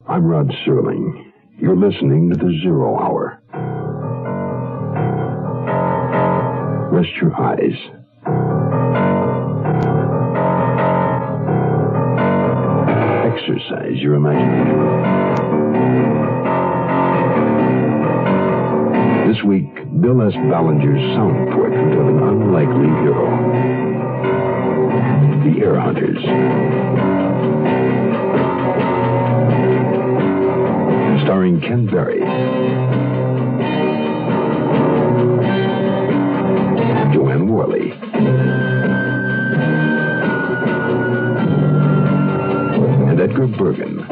I'm Rod Serling. You're listening to the Zero Hour. Rest your eyes. Exercise your imagination. This week, Bill S. Ballinger's sound portrait of an unlikely hero. The Heir Hunters. Starring Ken Berry, Joanne Worley, and Edgar Bergen.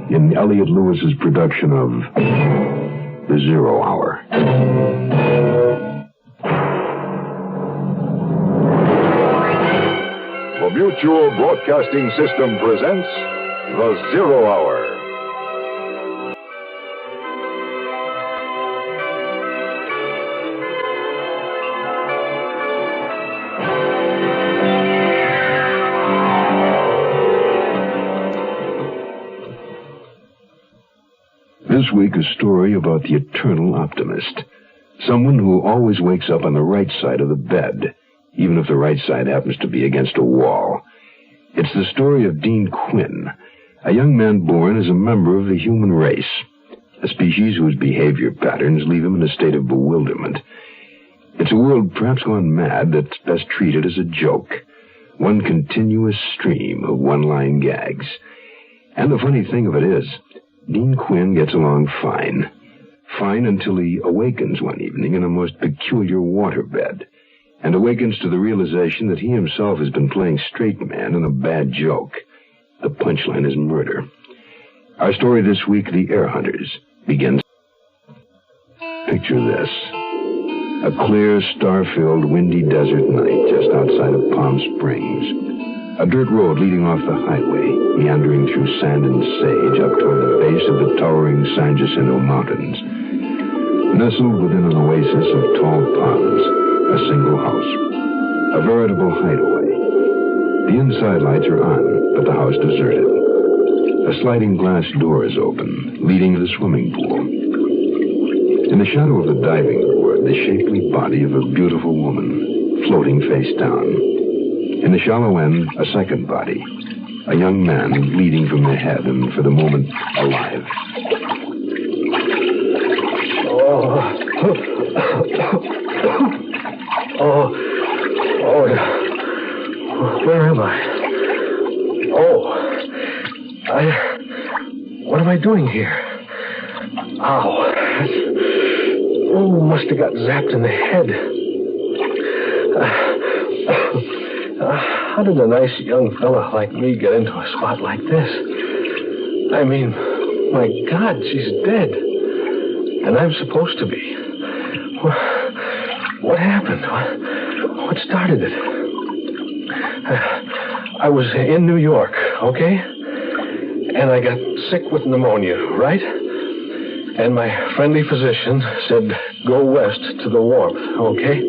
In Elliot Lewis's production of The Zero Hour. The Mutual Broadcasting System presents The Zero Hour. This week, a story about the eternal optimist. Someone who always wakes up on the right side of the bed, even if the right side happens to be against a wall. It's the story of Dean Quinn, a young man born as a member of the human race, a species whose behavior patterns leave him in a state of bewilderment. It's a world perhaps gone mad that's best treated as a joke, one continuous stream of one-line gags. And the funny thing of it is, Dean Quinn gets along fine. Fine until he awakens one evening in a most peculiar waterbed, and awakens to the realization that he himself has been playing straight man in a bad joke. The punchline is murder. Our story this week, The Heir Hunters, begins. Picture this. A clear, star-filled, windy desert night just outside of Palm Springs. A dirt road leading off the highway, meandering through sand and sage up toward the base of the towering San Jacinto Mountains. Nestled within an oasis of tall palms, a single house. A veritable hideaway. The inside lights are on, but the house deserted. A sliding glass door is open, leading to the swimming pool. In the shadow of the diving board, the shapely body of a beautiful woman, floating face down. In the shallow end, a second body. A young man bleeding from the head and, for the moment, alive. Where am I? What am I doing here? Ow. Must have got zapped in the head. How did a nice young fella like me get into a spot like this? I mean, my God, she's dead. And I'm supposed to be. What happened? What started it? I was in New York, okay? And I got sick with pneumonia, right? And my friendly physician said, go west to the warmth, okay?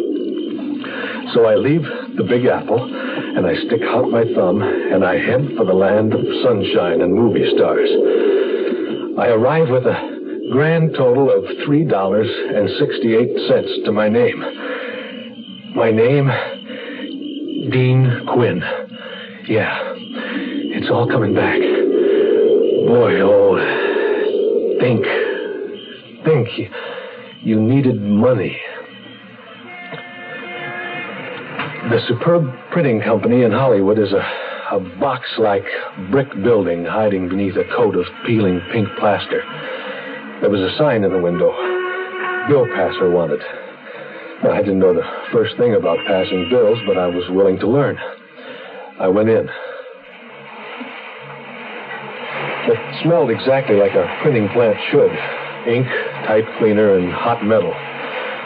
So I leave the Big Apple, and I stick out my thumb, and I head for the land of sunshine and movie stars. I arrive with a grand total of $3.68 to my name. My name, Dean Quinn. Yeah, it's all coming back. Boy, think. You needed money. The superb printing company in Hollywood is a box-like brick building hiding beneath a coat of peeling pink plaster. There was a sign in the window. Bill passer wanted. Well, I didn't know the first thing about passing bills, but I was willing to learn. I went in. It smelled exactly like a printing plant should. Ink, type cleaner, and hot metal.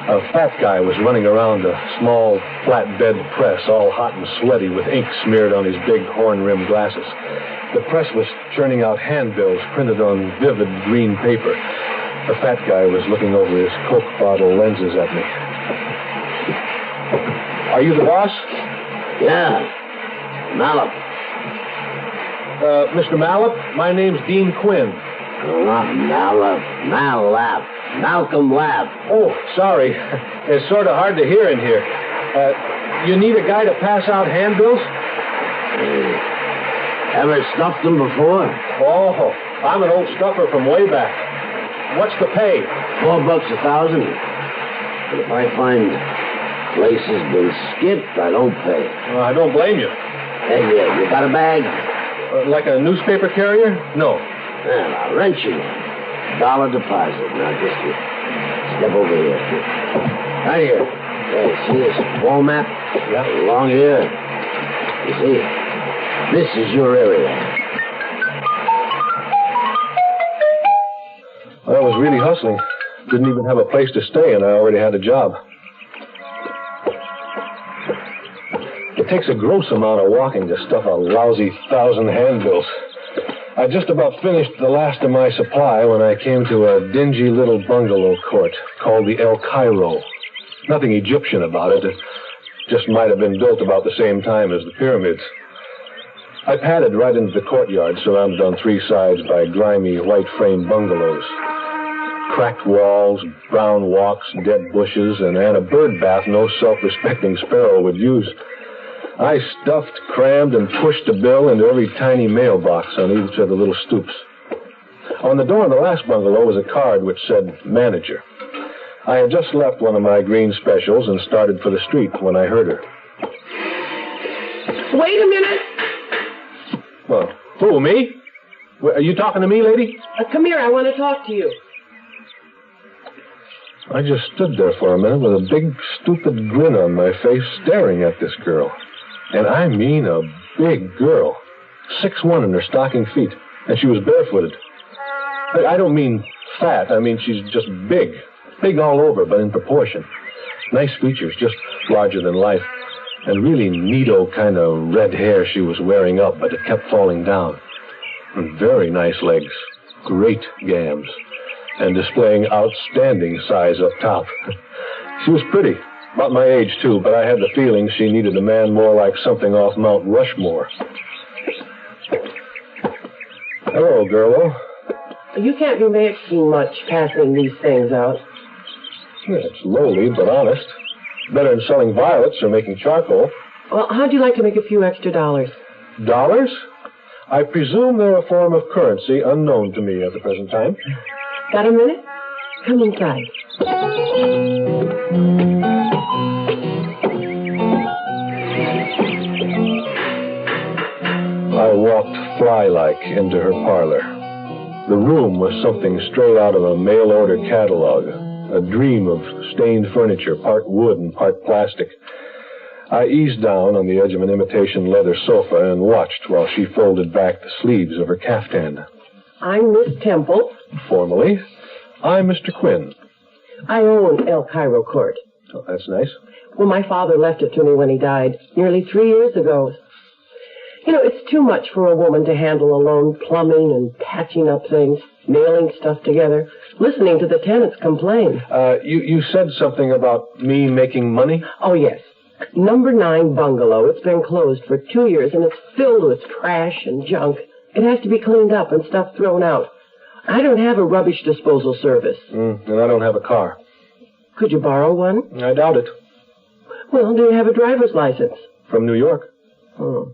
A fat guy was running around a small flatbed press, all hot and sweaty, with ink smeared on his big horn-rimmed glasses. The press was churning out handbills printed on vivid green paper. The fat guy was looking over his Coke bottle lenses at me. Are you the boss? Yeah. Malap. Mr. Malap, my name's Dean Quinn. Not Malap. Malap. Malcolm Lap. Oh, sorry. It's sort of hard to hear in here. You need a guy to pass out handbills? Ever stuffed them before? Oh, I'm an old stuffer from way back. What's the pay? $4 1,000. But if I find place has been skipped, I don't pay. I don't blame you. Hey, you got a bag? Like a newspaper carrier? No. Well, I'll rent you one. $1 deposit. Now, just step over here. Right here. Hey, see this wall map? Yeah. Along here. You see, this is your area. I was really hustling. Didn't even have a place to stay, and I already had a job. It takes a gross amount of walking to stuff a lousy 1,000 handbills. I just about finished the last of my supply when I came to a dingy little bungalow court called the El Cairo. Nothing Egyptian about it. It just might have been built about the same time as the pyramids. I padded right into the courtyard, surrounded on 3 sides by grimy, white-frame bungalows. Cracked walls, brown walks, dead bushes, and a bird bath no self-respecting sparrow would use. I stuffed, crammed, and pushed a bill into every tiny mailbox on each of the little stoops. On the door of the last bungalow was a card which said, Manager. I had just left one of my green specials and started for the street when I heard her. Wait a minute. Well, who, me? Are you talking to me, lady? Come here, I want to talk to you. I just stood there for a minute with a big, stupid grin on my face, staring at this girl. And I mean a big girl. 6'1" in her stocking feet, and she was barefooted. I don't mean fat, I mean she's just big. Big all over, but in proportion. Nice features, just larger than life. And really neato kind of red hair she was wearing up, but it kept falling down. And very nice legs. Great gams. And displaying outstanding size up top. She was pretty. About my age, too, but I had the feeling she needed a man more like something off Mount Rushmore. Hello, girl. You can't be making much passing these things out. Yeah, it's lowly, but honest. Better than selling violets or making charcoal. Well, how'd you like to make a few extra dollars? Dollars? I presume they're a form of currency unknown to me at the present time. Got a minute? Come inside. I walked fly-like into her parlor. The room was something straight out of a mail-order catalog, a dream of stained furniture, part wood and part plastic. I eased down on the edge of an imitation leather sofa and watched while she folded back the sleeves of her caftan. I'm Miss Temple. Formally, I'm Mr. Quinn. I own El Cairo Court. Oh, that's nice. Well, my father left it to me when he died, nearly 3 years ago. You know, it's too much for a woman to handle alone, plumbing and patching up things, nailing stuff together, listening to the tenants complain. You said something about me making money? Oh, yes. Number 9 bungalow. It's been closed for 2 years, and it's filled with trash and junk. It has to be cleaned up and stuff thrown out. I don't have a rubbish disposal service. And I don't have a car. Could you borrow one? I doubt it. Well, do you have a driver's license? From New York. Oh.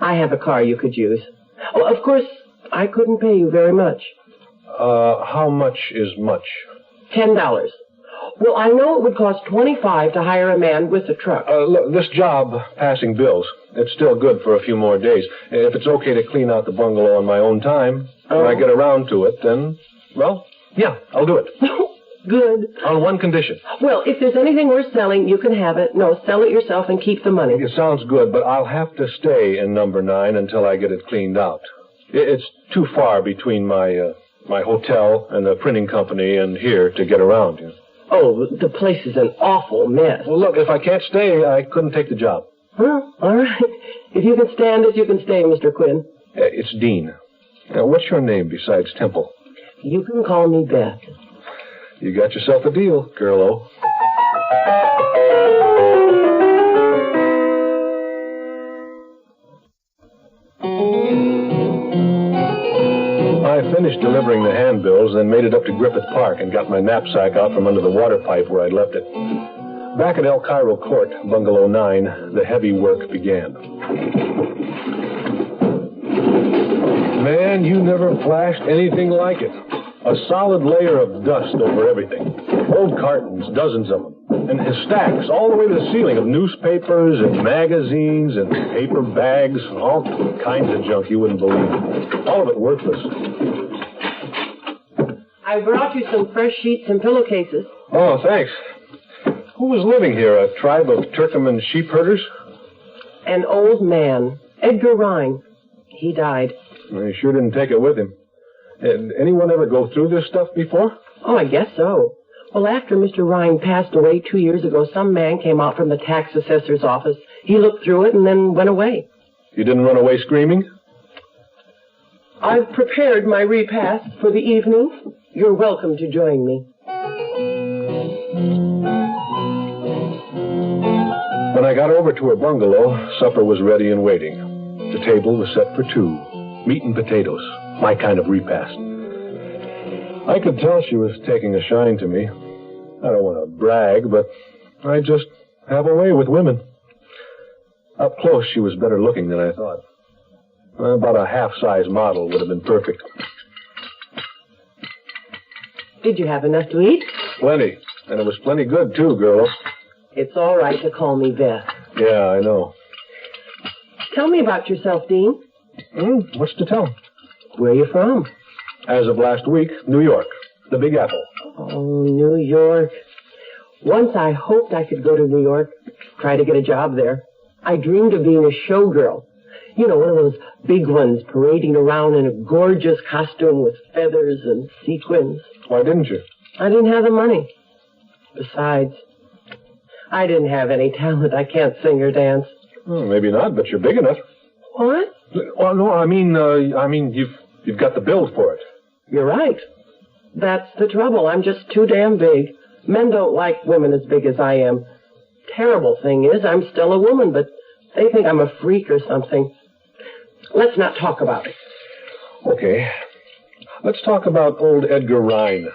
I have a car you could use. Oh, of course, I couldn't pay you very much. How much is much? $10. Well, I know it would cost $25 to hire a man with a truck. Look, this job, passing bills, it's still good for a few more days. If it's okay to clean out the bungalow on my own time, when I get around to it, then, well, yeah, I'll do it. Good. On one condition. Well, if there's anything worth selling, you can have it. No, sell it yourself and keep the money. It sounds good, but I'll have to stay in number 9 until I get it cleaned out. It's too far between my hotel and the printing company and here to get around. You know. Oh, the place is an awful mess. Well, look, if I can't stay, I couldn't take the job. Well, all right. If you can stand it, you can stay, Mr. Quinn. It's Dean. Now, what's your name besides Temple? You can call me Beth. You got yourself a deal, girl-o. finished delivering the handbills, then made it up to Griffith Park and got my knapsack out from under the water pipe where I'd left it. Back at El Cairo Court, Bungalow 9, the heavy work began. Man, you never flashed anything like it. A solid layer of dust over everything. Old cartons, dozens of them. And his stacks all the way to the ceiling of newspapers and magazines and paper bags, all kinds of junk you wouldn't believe. All of it worthless. I brought you some fresh sheets and pillowcases. Oh, thanks. Who was living here? A tribe of Turkoman sheep herders? An old man, Edgar Rhine. He died. He sure didn't take it with him. Did anyone ever go through this stuff before? Oh, I guess so. Well, after Mr. Rhine passed away 2 years ago, some man came out from the tax assessor's office. He looked through it and then went away. You didn't run away screaming? I've prepared my repast for the evening. You're welcome to join me. When I got over to her bungalow, supper was ready and waiting. The table was set for 2, meat and potatoes, my kind of repast. I could tell she was taking a shine to me. I don't want to brag, but I just have a way with women. Up close, she was better looking than I thought. About a half-size model would have been perfect. Did you have enough to eat? Plenty. And it was plenty good, too, girl. It's all right to call me Beth. Yeah, I know. Tell me about yourself, Dean. What's to tell? Where are you from? As of last week, New York. The Big Apple. Oh, New York. Once I hoped I could go to New York, try to get a job there. I dreamed of being a showgirl. You know, one of those big ones parading around in a gorgeous costume with feathers and sequins. Why didn't you? I didn't have the money. Besides, I didn't have any talent. I can't sing or dance. Well, maybe not, but you're big enough. What? Oh, no, I mean, you've got the build for it. You're right. That's the trouble. I'm just too damn big. Men don't like women as big as I am. Terrible thing is, I'm still a woman, but they think I'm a freak or something. Let's not talk about it. Okay. Let's talk about old Edgar Rhine.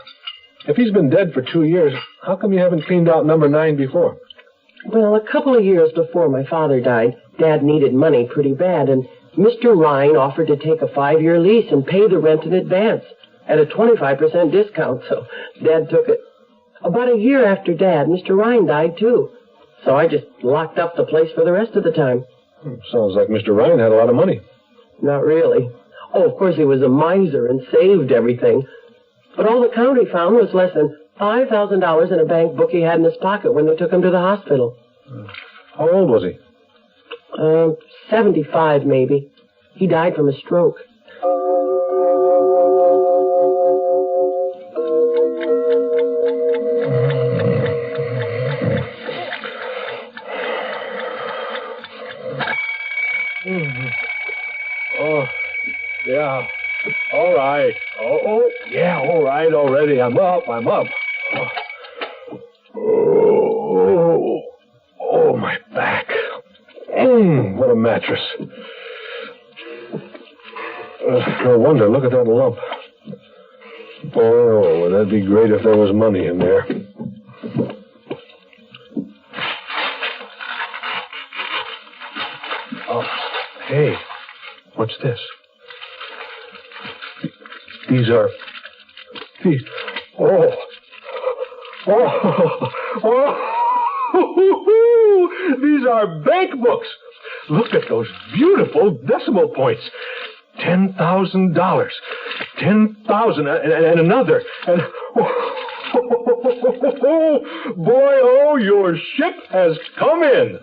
If he's been dead for 2 years, how come you haven't cleaned out number 9 before? Well, a couple of years before my father died, Dad needed money pretty bad, and Mr. Rhine offered to take a 5-year lease and pay the rent in advance at a 25% discount, so Dad took it. About a year after Dad, Mr. Rhine died, too. So I just locked up the place for the rest of the time. Sounds like Mr. Rhine had a lot of money. Not really. Oh, of course he was a miser and saved everything. But all the county found was less than $5,000 in a bank book he had in his pocket when they took him to the hospital. How old was he? 75, maybe. He died from a stroke. Oh, yeah. All right. Oh, yeah, all right already. I'm up. Oh, my back. What a mattress. No wonder. Look at that lump. Oh, that'd be great if there was money in there. Oh, hey, what's this? These. Oh, these are bank books. Look at those beautiful decimal points. $10,000. 10,000 and another. And boy, oh, your ship has come in.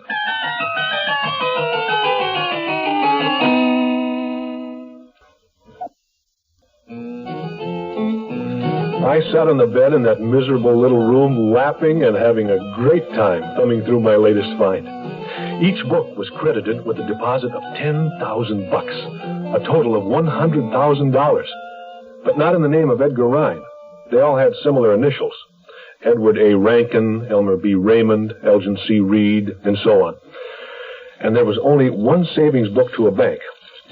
I sat on the bed in that miserable little room, laughing and having a great time thumbing through my latest find. Each book was credited with a deposit of $10,000, a total of $100,000. But not in the name of Edgar Rhine. They all had similar initials. Edward A. Rankin, Elmer B. Raymond, Elgin C. Reed, and so on. And there was only one savings book to a bank,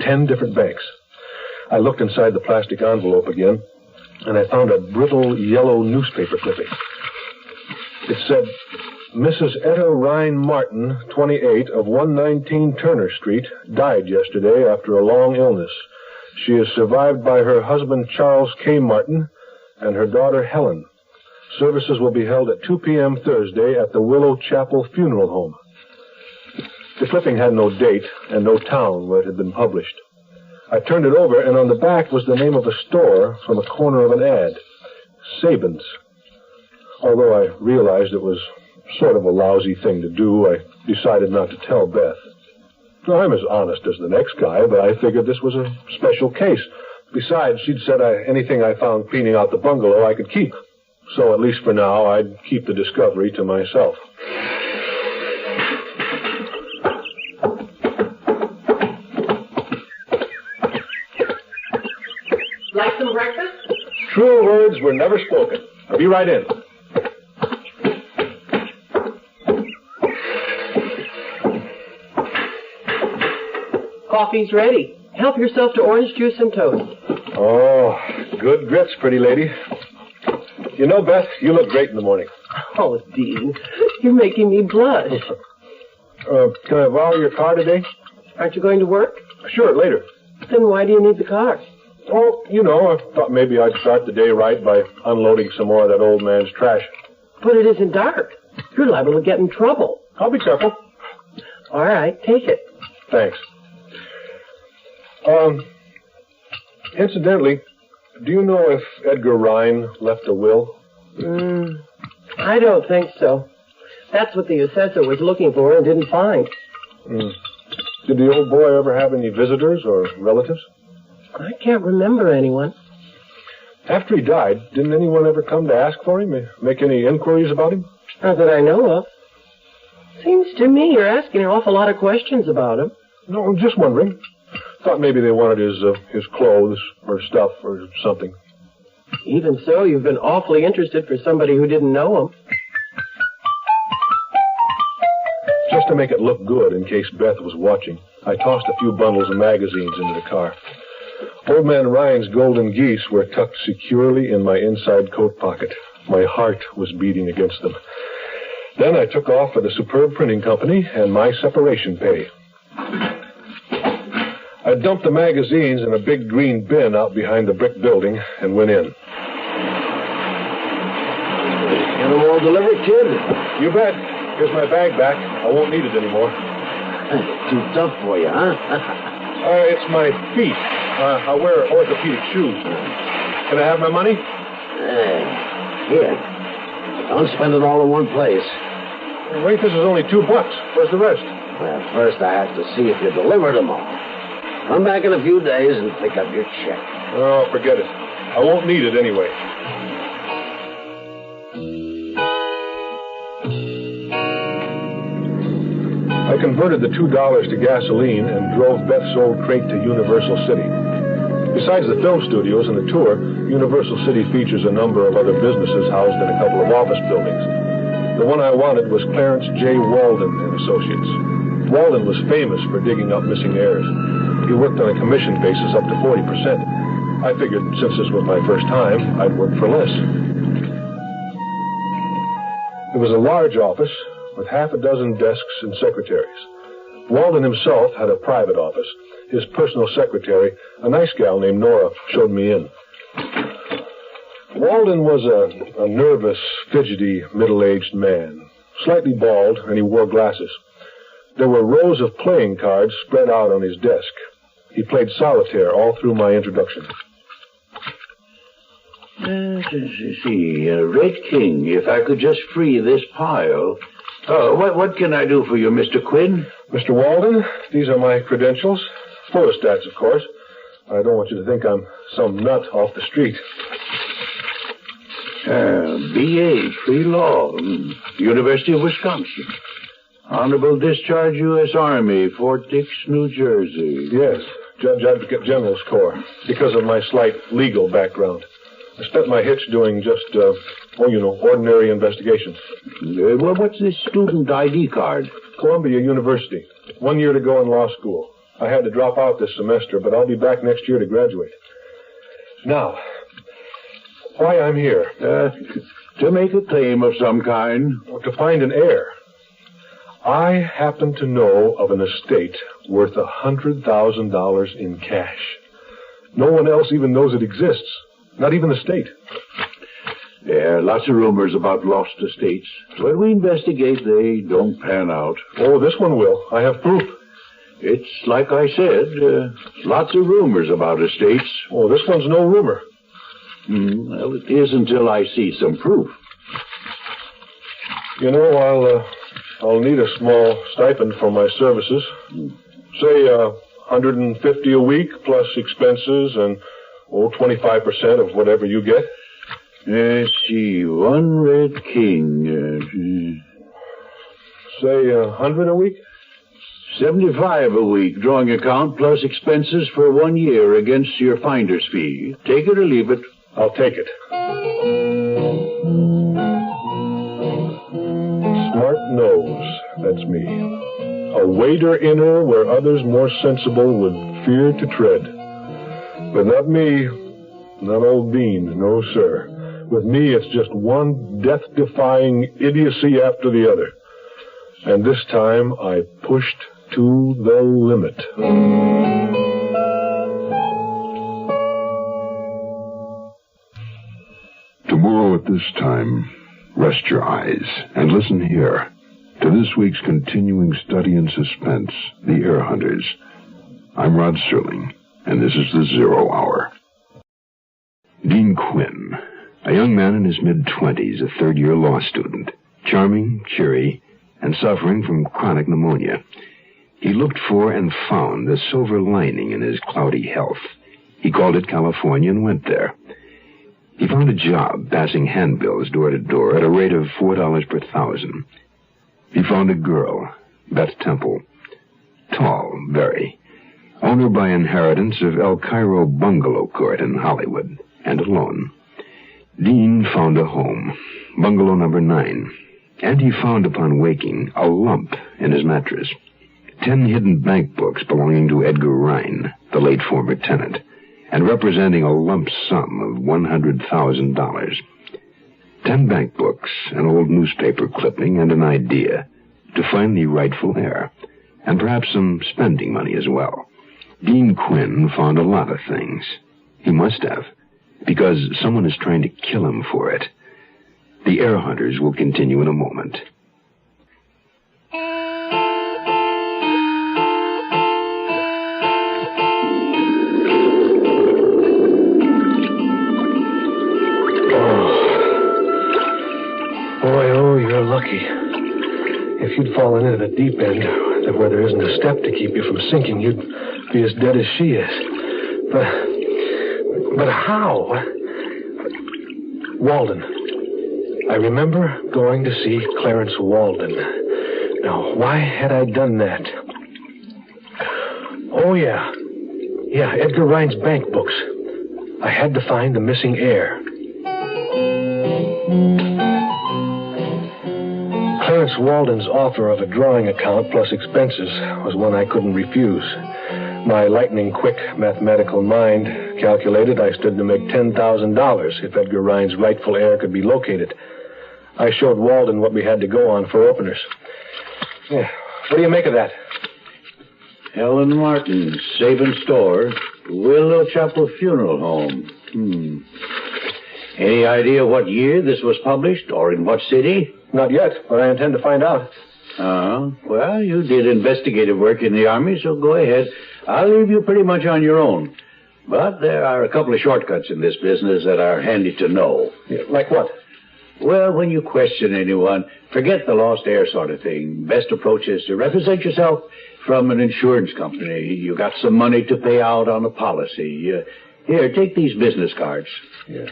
10 different banks. I looked inside the plastic envelope again, and I found a brittle yellow newspaper clipping. It said, Mrs. Etta Rhine Martin, 28, of 119 Turner Street, died yesterday after a long illness. She is survived by her husband, Charles K. Martin, and her daughter, Helen. Services will be held at 2 p.m. Thursday at the Willow Chapel Funeral Home. The clipping had no date and no town where it had been published. I turned it over, and on the back was the name of a store from a corner of an ad, Sabin's. Although I realized it was sort of a lousy thing to do, I decided not to tell Beth. I'm as honest as the next guy, but I figured this was a special case. Besides, she'd said anything I found cleaning out the bungalow I could keep. So at least for now, I'd keep the discovery to myself. Like some breakfast? True words were never spoken. I'll be right in. Coffee's ready. Help yourself to orange juice and toast. Oh, good grits, pretty lady. You know, Beth, you look great in the morning. Oh, Dean, you're making me blush. Can I borrow your car today? Aren't you going to work? Sure, later. Then why do you need the car? Oh, you know, I thought maybe I'd start the day right by unloading some more of that old man's trash. But it isn't dark. You're liable to get in trouble. I'll be careful. All right, take it. Thanks. Incidentally, do you know if Edgar Rhine left a will? I don't think so. That's what the assessor was looking for and didn't find. Did the old boy ever have any visitors or relatives? I can't remember anyone. After he died, didn't anyone ever come to ask for him, make any inquiries about him? Not that I know of. Seems to me you're asking an awful lot of questions about him. No, I'm just wondering. Thought maybe they wanted his clothes or stuff or something. Even so, you've been awfully interested for somebody who didn't know him. Just to make it look good in case Beth was watching, I tossed a few bundles of magazines into the car. Old Man Ryan's golden geese were tucked securely in my inside coat pocket. My heart was beating against them. Then I took off for the superb printing company and my separation pay. I dumped the magazines in a big green bin out behind the brick building and went in. Get them all delivered, kid? You bet. Here's my bag back. I won't need it anymore. Too tough for you, huh? It's my feet. I wear orthopedic shoes. Can I have my money? Here. Don't spend it all in one place. Wait, this is only $2. Where's the rest? Well, first I have to see if you delivered them all. Come back in a few days and pick up your check. Oh, forget it. I won't need it anyway. I converted the $2 to gasoline and drove Beth's old crate to Universal City. Besides the film studios and the tour, Universal City features a number of other businesses housed in a couple of office buildings. The one I wanted was Clarence J. Walden and Associates. Walden was famous for digging up missing heirs. He worked on a commission basis up to 40%. I figured since this was my first time, I'd work for less. It was a large office with half a dozen desks and secretaries. Walden himself had a private office. His personal secretary, a nice gal named Nora, showed me in. Walden was a nervous, fidgety, middle-aged man, slightly bald, and he wore glasses. There were rows of playing cards spread out on his desk. He played solitaire all through my introduction. See, Red King, if I could just free this pile. What can I do for you, Mr. Quinn? Mr. Walden, these are my credentials. Photostats, of course. I don't want you to think I'm some nut off the street. B.A., Pre-Law, University of Wisconsin. Honorable Discharge, U.S. Army, Fort Dix, New Jersey. Yes, Judge Advocate General's Corps, because of my slight legal background. I spent my hitch doing just, ordinary investigations. What's this student ID card? Columbia University. 1 year to go in law school. I had to drop out this semester, but I'll be back next year to graduate. Now, why I'm here? To make a claim of some kind. To find an heir. I happen to know of an estate worth $100,000 in cash. No one else even knows it exists. Not even the state. There are lots of rumors about lost estates. When we investigate, they don't pan out. Oh, this one will. I have proof. It's like I said, lots of rumors about estates. Oh, this one's no rumor. Well, it is until I see some proof. You know, I'll need a small stipend for my services. Say, $150 a week plus expenses and, 25% of whatever you get. Let's see, one red king. Say, $100 a week? $75 a week, drawing account plus expenses for 1 year against your finder's fee. Take it or leave it. I'll take it. Smart nose, that's me. A wader inner where others more sensible would fear to tread. But not me, not old Bean, no sir. With me it's just one death-defying idiocy after the other. And this time I pushed to the limit. Tomorrow at this time, rest your eyes and listen here to this week's continuing study in suspense, The Heir Hunters. I'm Rod Serling, and this is the Zero Hour. Dean Quinn, a young man in his mid-20s, a third-year law student, charming, cheery, and suffering from chronic pneumonia. He looked for and found the silver lining in his cloudy health. He called it California and went there. He found a job passing handbills door to door at a rate of $4 per thousand. He found a girl, Beth Temple, tall, very, owner by inheritance of El Cairo Bungalow Court in Hollywood, and alone. Dean found a home, bungalow number 9, and he found upon waking a lump in his mattress. 10 hidden bank books belonging to Edgar Rhine, the late former tenant, and representing a lump sum of $100,000. 10 bank books, an old newspaper clipping, and an idea to find the rightful heir, and perhaps some spending money as well. Dean Quinn found a lot of things. He must have, because someone is trying to kill him for it. The Heir Hunters will continue in a moment. Boy, oh, you're lucky. If you'd fallen into the deep end, where there isn't a step to keep you from sinking, you'd be as dead as she is. But how? Walden. I remember going to see Clarence Walden. Now, why had I done that? Oh, yeah. Yeah, Edgar Rhine's bank books. I had to find the missing heir. Clarence Walden's offer of a drawing account plus expenses was one I couldn't refuse. My lightning-quick mathematical mind calculated I stood to make $10,000 if Edgar Rhine's rightful heir could be located. I showed Walden what we had to go on for openers. Yeah. What do you make of that? Helen Martin, Sabin Store, Willow Chapel Funeral Home. Any idea what year this was published, or in what city? Not yet, but I intend to find out. Well, you did investigative work in the Army, so go ahead. I'll leave you pretty much on your own. But there are a couple of shortcuts in this business that are handy to know. Yeah, like what? Well, when you question anyone, forget the lost heir sort of thing. Best approach is to represent yourself from an insurance company. You got some money to pay out on a policy. Here, take these business cards. Yeah.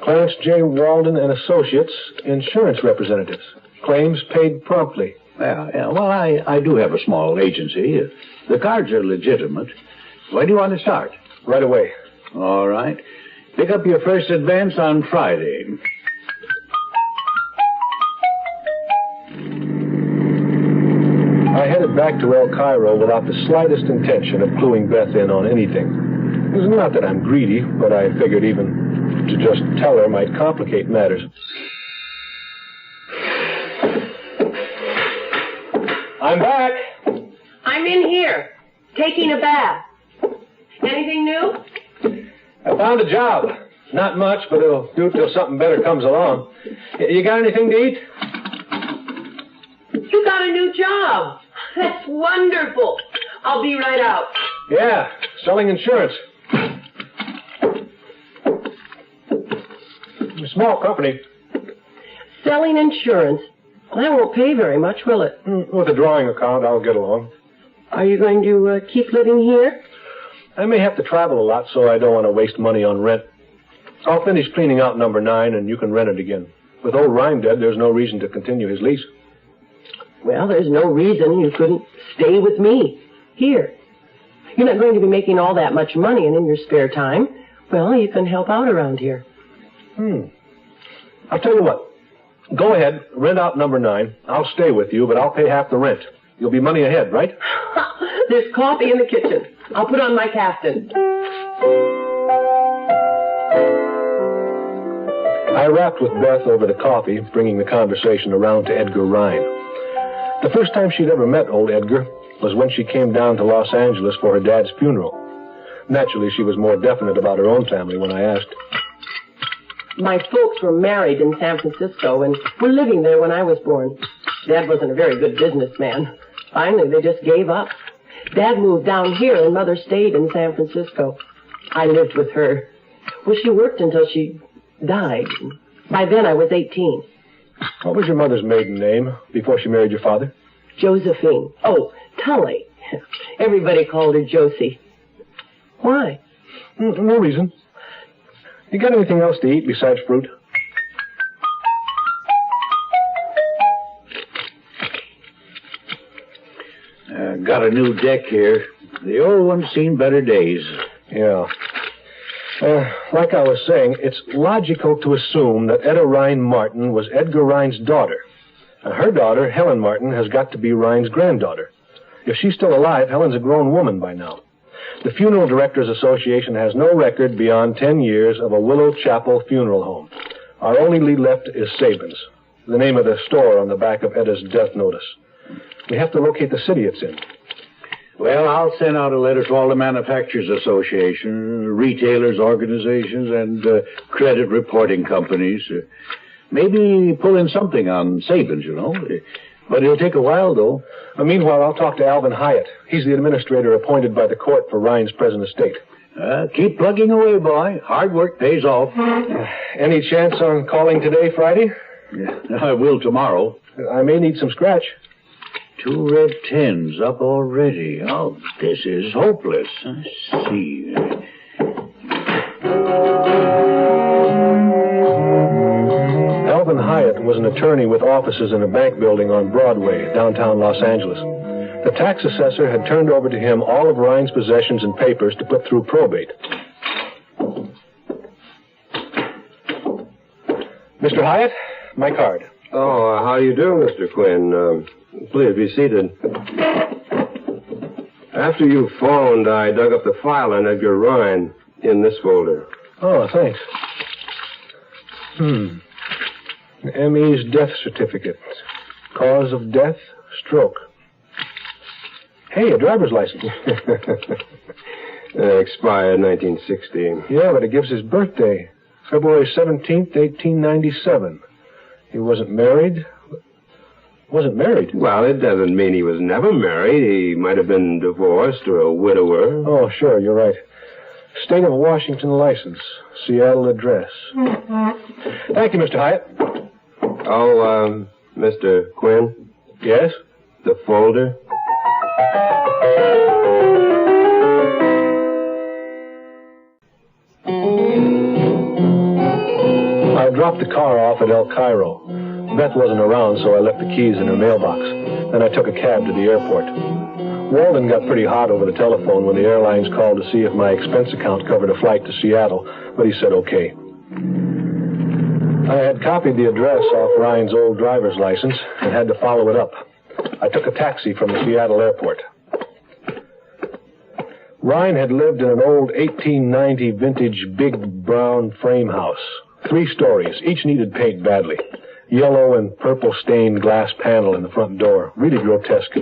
Clarence J. Walden and Associates, insurance representatives. Claims paid promptly. Well, I do have a small agency. The cards are legitimate. When do you want to start? Right away. All right. Pick up your first advance on Friday. I had a headed back to El Cairo without the slightest intention of cluing Beth in on anything. It's not that I'm greedy, but I figured even to just tell her might complicate matters. I'm back. I'm in here, taking a bath. Anything new? I found a job. Not much, but it'll do till something better comes along. You got anything to eat? You got a new job. That's wonderful. I'll be right out. Yeah, selling insurance. A small company. Selling insurance? That won't pay very much, will it? With a drawing account, I'll get along. Are you going to keep living here? I may have to travel a lot, so I don't want to waste money on rent. I'll finish cleaning out number 9, and you can rent it again. With old Rhyme dead, there's no reason to continue his lease. Well, there's no reason you couldn't stay with me here. You're not going to be making all that much money, and in your spare time, well, you can help out around here. I'll tell you what. Go ahead, rent out number 9. I'll stay with you, but I'll pay half the rent. You'll be money ahead, right? There's coffee in the kitchen. I'll put on my kaftan. I rapped with Beth over the coffee, bringing the conversation around to Edgar Rhine. The first time she'd ever met old Edgar was when she came down to Los Angeles for her dad's funeral. Naturally, she was more definite about her own family when I asked. My folks were married in San Francisco and were living there when I was born. Dad wasn't a very good businessman. Finally, they just gave up. Dad moved down here and Mother stayed in San Francisco. I lived with her. Well, she worked until she died. By then, I was 18. What was your mother's maiden name before she married your father? Josephine. Oh, Tully. Everybody called her Josie. Why? No reason. You got anything else to eat besides fruit? Got a new deck here. The old one's seen better days. Yeah. Like I was saying, it's logical to assume that Etta Rhine Martin was Edgar Rhine's daughter. And her daughter, Helen Martin, has got to be Rhine's granddaughter. If she's still alive, Helen's a grown woman by now. The Funeral Directors Association has no record beyond 10 years of a Willow Chapel funeral home. Our only lead left is Sabin's, the name of the store on the back of Etta's death notice. We have to locate the city it's in. Well, I'll send out a letter to all the Manufacturers Association, retailers, organizations, and credit reporting companies. Maybe pull in something on Sabin's, you know. But it'll take a while, though. Meanwhile, I'll talk to Alvin Hyatt. He's the administrator appointed by the court for Rhine's present estate. Keep plugging away, boy. Hard work pays off. Any chance on calling today, Friday? Yeah, I will tomorrow. I may need some scratch. 2 red 10s up already. Oh, this is hopeless. Let's see. Alvin Hyatt was an attorney with offices in a bank building on Broadway, downtown Los Angeles. The tax assessor had turned over to him all of Rhine's possessions and papers to put through probate. Mr. Hyatt, my card. Oh, how do you do, Mr. Quinn? Please be seated. After you phoned, I dug up the file on Edgar Rhine in this folder. Oh, thanks. ME's death certificate. Cause of death, stroke. Hey, a driver's license. Expired 1960. Yeah, but it gives his birthday. February 17th, 1897. He wasn't married. Well, it doesn't mean he was never married. He might have been divorced or a widower. Oh, sure, you're right. State of Washington license. Seattle address. Thank you, Mr. Hyatt. Oh, Mr. Quinn? Yes? The folder? I dropped the car off at El Cairo. Beth wasn't around, so I left the keys in her mailbox. Then I took a cab to the airport. Walden got pretty hot over the telephone when the airlines called to see if my expense account covered a flight to Seattle, but he said okay. I had copied the address off Ryan's old driver's license and had to follow it up. I took a taxi from the Seattle airport. Ryan had lived in an old 1890 vintage big brown frame house. 3 stories. Each needed paint badly. Yellow and purple stained glass panel in the front door. Really grotesque.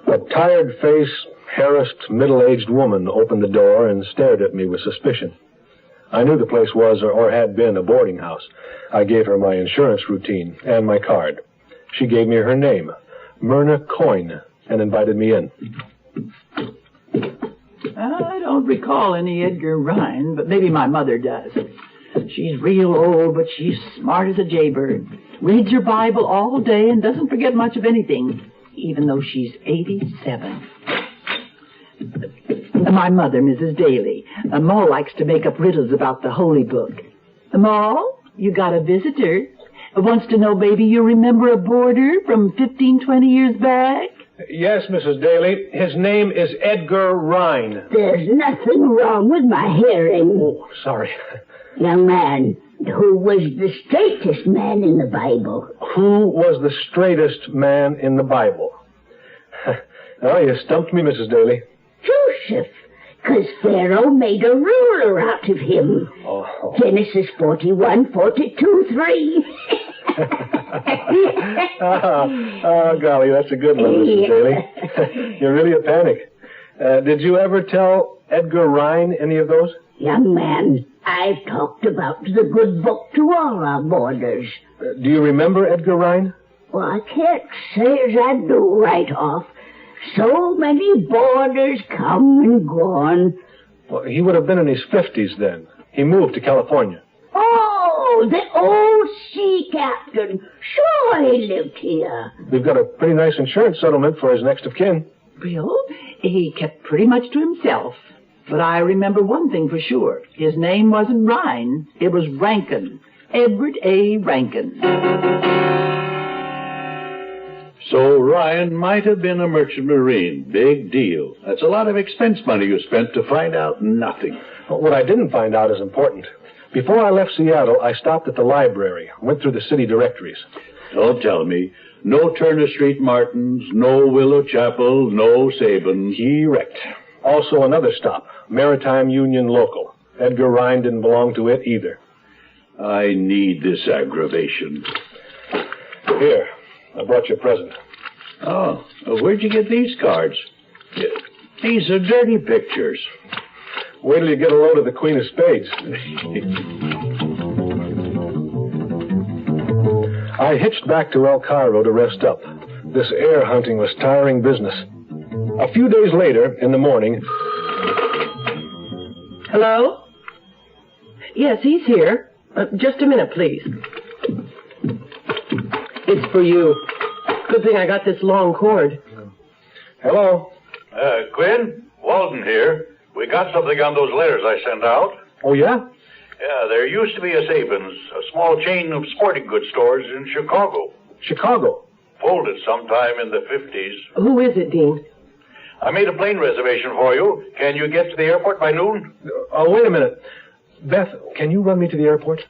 A tired-faced, harassed, middle-aged woman opened the door and stared at me with suspicion. I knew the place was or had been a boarding house. I gave her my insurance routine and my card. She gave me her name, Myrna Coyne, and invited me in. I don't recall any Edgar Ryan, but maybe my mother does. She's real old, but she's smart as a jaybird. Reads her Bible all day and doesn't forget much of anything, even though she's 87. My mother, Mrs. Daly. Ma likes to make up riddles about the Holy Book. Ma, you got a visitor. Wants to know, baby, you remember a boarder from 15, 20 years back? Yes, Mrs. Daly. His name is Edgar Ryan. There's nothing wrong with my hearing. Oh, sorry. Young man, who was the straightest man in the Bible? Who was the straightest man in the Bible? Oh, you stumped me, Mrs. Daly. Joseph, because Pharaoh made a ruler out of him. Oh. Genesis 41, 42, 3. Oh, golly, that's a good one, Mrs. Daly. You're really a panic. Did you ever tell Edgar Ryan any of those? Young man, I've talked about the good book to all our boarders. Do you remember Edgar Ryan? Well, I can't say as I do right off. So many boarders come and gone. Well, he would have been in his 50s then. He moved to California. Oh, the old sea captain. Sure, he lived here. We've got a pretty nice insurance settlement for his next of kin. Well, he kept pretty much to himself. But I remember one thing for sure. His name wasn't Ryan. It was Rankin. Edward A. Rankin. So Ryan might have been a merchant marine. Big deal. That's a lot of expense money you spent to find out nothing. Well, what I didn't find out is important. Before I left Seattle, I stopped at the library, went through the city directories. Don't tell me. No Turner Street Martins, no Willow Chapel, no Sabins. Correct. Also another stop, Maritime Union Local. Edgar Ryan didn't belong to it either. I need this aggravation. Here, I brought you a present. Oh, where'd you get these cards? These are dirty pictures. Wait till you get a load of the Queen of Spades. I hitched back to El Cairo to rest up. This air hunting was tiring business. A few days later, in the morning... Hello? Yes, he's here. Just a minute, please. It's for you. Good thing I got this long cord. Hello? Quinn, Walden here. We got something on those letters I sent out. Oh, yeah? Yeah, there used to be a Sabins, a small chain of sporting goods stores in Chicago. Chicago? Folded sometime in the 50s. Who is it, Dean? I made a plane reservation for you. Can you get to the airport by noon? Oh, wait a minute. Beth, can you run me to the airport?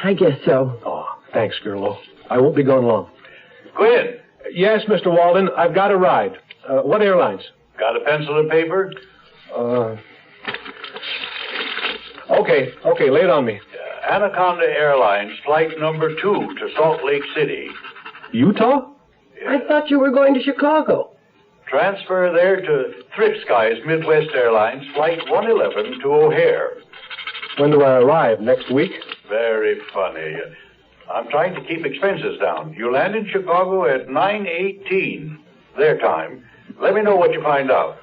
I guess so. Oh, thanks, Gerlo. I won't be gone long. Quinn. Yes, Mr. Walden, I've got a ride. What airlines? Got a pencil and paper? Okay, lay it on me. Anaconda Airlines, flight number 2 to Salt Lake City. Utah? I thought you were going to Chicago. Transfer there to Thrift Skies Midwest Airlines, flight 111 to O'Hare. When do I arrive? Next week? Very funny. I'm trying to keep expenses down. You land in Chicago at 9:18, their time. Let me know what you find out.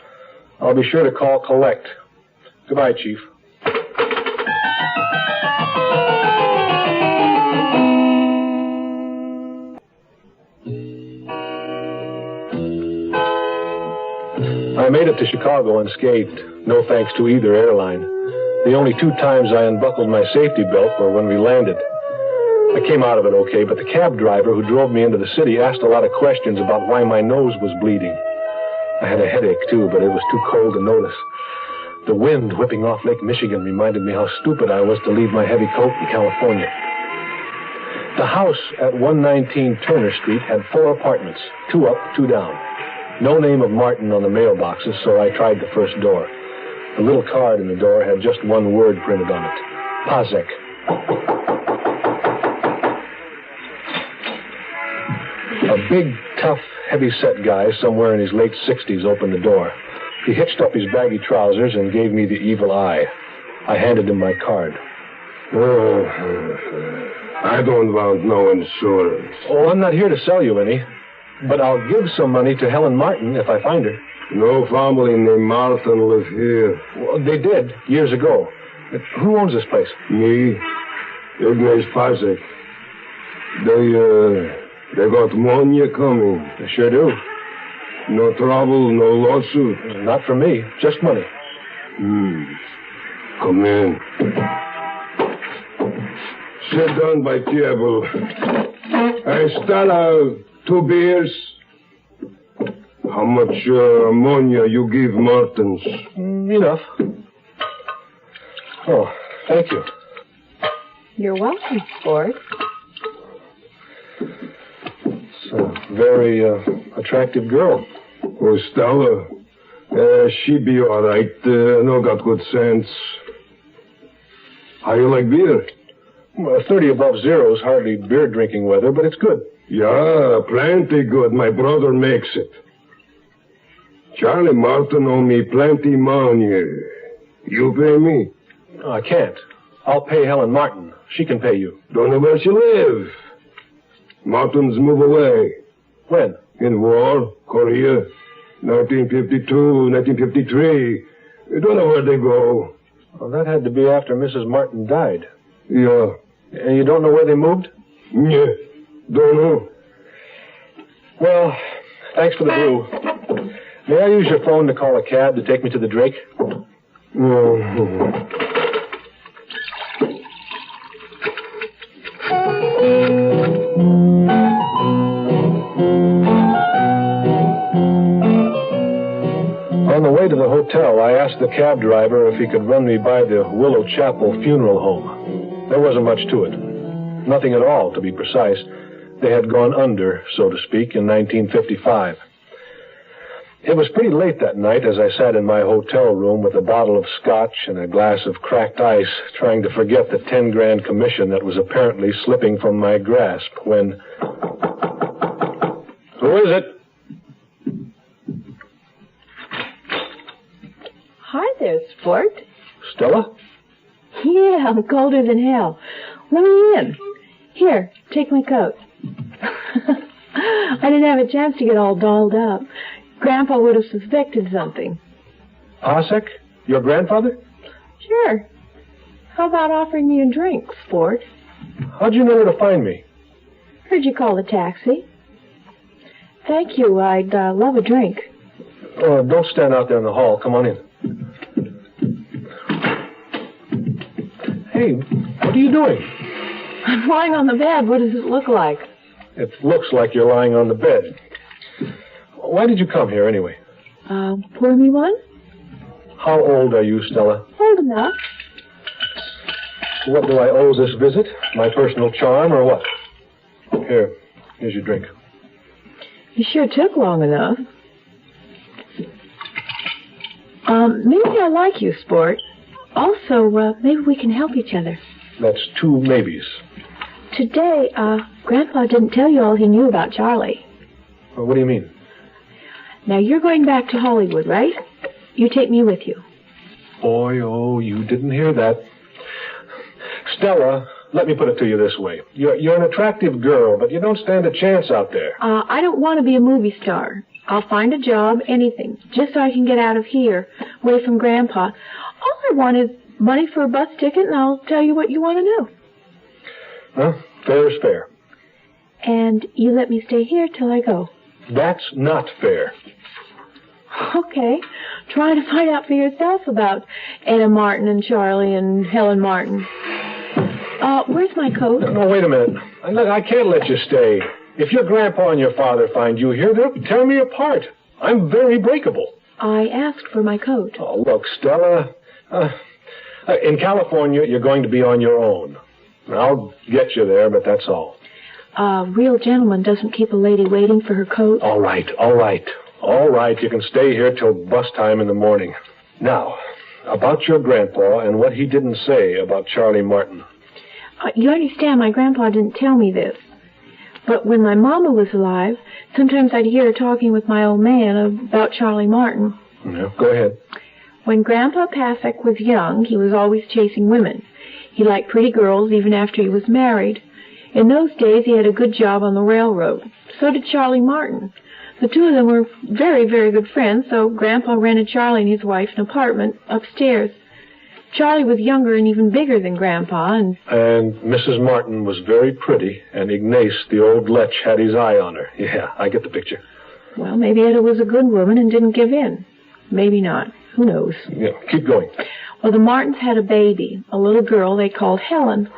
I'll be sure to call collect. Goodbye, Chief. I made it to Chicago unscathed. No thanks to either airline. The only 2 times I unbuckled my safety belt were when we landed. I came out of it okay, but the cab driver who drove me into the city asked a lot of questions about why my nose was bleeding. I had a headache, too, but it was too cold to notice. The wind whipping off Lake Michigan reminded me how stupid I was to leave my heavy coat in California. The house at 119 Turner Street had 4 apartments, 2 up, 2 down. No name of Martin on the mailboxes, so I tried the first door. The little card in the door had just one word printed on it. Pazek. A big, tough, heavy-set guy somewhere in his late 60s opened the door. He hitched up his baggy trousers and gave me the evil eye. I handed him my card. I don't want no insurance. Oh, I'm not here to sell you any, but I'll give some money to Helen Martin if I find her. No family named Martin live here. Well, they did, years ago. Who owns this place? Me, Ignace Pazek. They got money coming. They sure do. No trouble, no lawsuit. Not from me, just money. Come in. Sit down by table. Hey, Stella, 2 beers. How much ammonia you give Martins? Enough. Oh, thank you. You're welcome, Sport. It's a very attractive girl. Oh, Stella. She be all right. No got good sense. How you like beer? Well, 30 above zero is hardly beer drinking weather, but it's good. Yeah, plenty good. My brother makes it. Charlie Martin owe me plenty money. You pay me? No, I can't. I'll pay Helen Martin. She can pay you. Don't know where she live. Martins move away. When? In war, Korea, 1952, 1953. You don't know where they go. Well, that had to be after Mrs. Martin died. Yeah. And you don't know where they moved? Yeah, don't know. Well, thanks for the brew. May I use your phone to call a cab to take me to the Drake? On the way to the hotel, I asked the cab driver if he could run me by the Willow Chapel Funeral Home. There wasn't much to it. Nothing at all, to be precise. They had gone under, so to speak, in 1955. It was pretty late that night as I sat in my hotel room with a bottle of scotch and a glass of cracked ice, trying to forget the 10 grand commission that was apparently slipping from my grasp when... Who is it? Hi there, Sport. Stella? Yeah, I'm colder than hell. Let me in. Here, take my coat. I didn't have a chance to get all dolled up. Grandpa would have suspected something. Pasek? Your grandfather? Sure. How about offering me a drink, Sport? How'd you know where to find me? Heard you call a taxi. Thank you. I'd love a drink. Oh, don't stand out there in the hall. Come on in. Hey, what are you doing? I'm lying on the bed. What does it look like? It looks like you're lying on the bed. Why did you come here, anyway? Pour me one? How old are you, Stella? Old enough. What do I owe this visit? My personal charm, or what? Here's your drink. You sure took long enough. Maybe I like you, Sport. Also, maybe we can help each other. That's 2 maybes. Today, Grandpa didn't tell you all he knew about Charlie. Well, what do you mean? Now, you're going back to Hollywood, right? You take me with you. Boy, oh, you didn't hear that. Stella, let me put it to you this way. You're an attractive girl, but you don't stand a chance out there. I don't want to be a movie star. I'll find a job, anything, just so I can get out of here, away from Grandpa. All I want is money for a bus ticket, and I'll tell you what you want to know. Well, fair is fair. And you let me stay here till I go. That's not fair. Okay. Try to find out for yourself about Anna Martin and Charlie and Helen Martin. Where's my coat? No, wait a minute. Look, I can't let you stay. If your grandpa and your father find you here, they'll tear me apart. I'm very breakable. I asked for my coat. Oh, look, Stella, In California, you're going to be on your own. I'll get you there, but that's all. A real gentleman doesn't keep a lady waiting for her coat. All right. You can stay here till bus time in the morning. Now, about your grandpa and what he didn't say about Charlie Martin. You understand, my grandpa didn't tell me this. But when my mama was alive, sometimes I'd hear her talking with my old man about Charlie Martin. Yeah, go ahead. When Grandpa Pasek was young, he was always chasing women. He liked pretty girls even after he was married. In those days, he had a good job on the railroad. So did Charlie Martin. The two of them were very, very good friends, so Grandpa rented Charlie and his wife an apartment upstairs. Charlie was younger and even bigger than Grandpa, and Mrs. Martin was very pretty, and Ignace, the old lech, had his eye on her. Yeah, I get the picture. Well, maybe Etta was a good woman and didn't give in. Maybe not. Who knows? Yeah, keep going. Well, the Martins had a baby, a little girl they called Helen.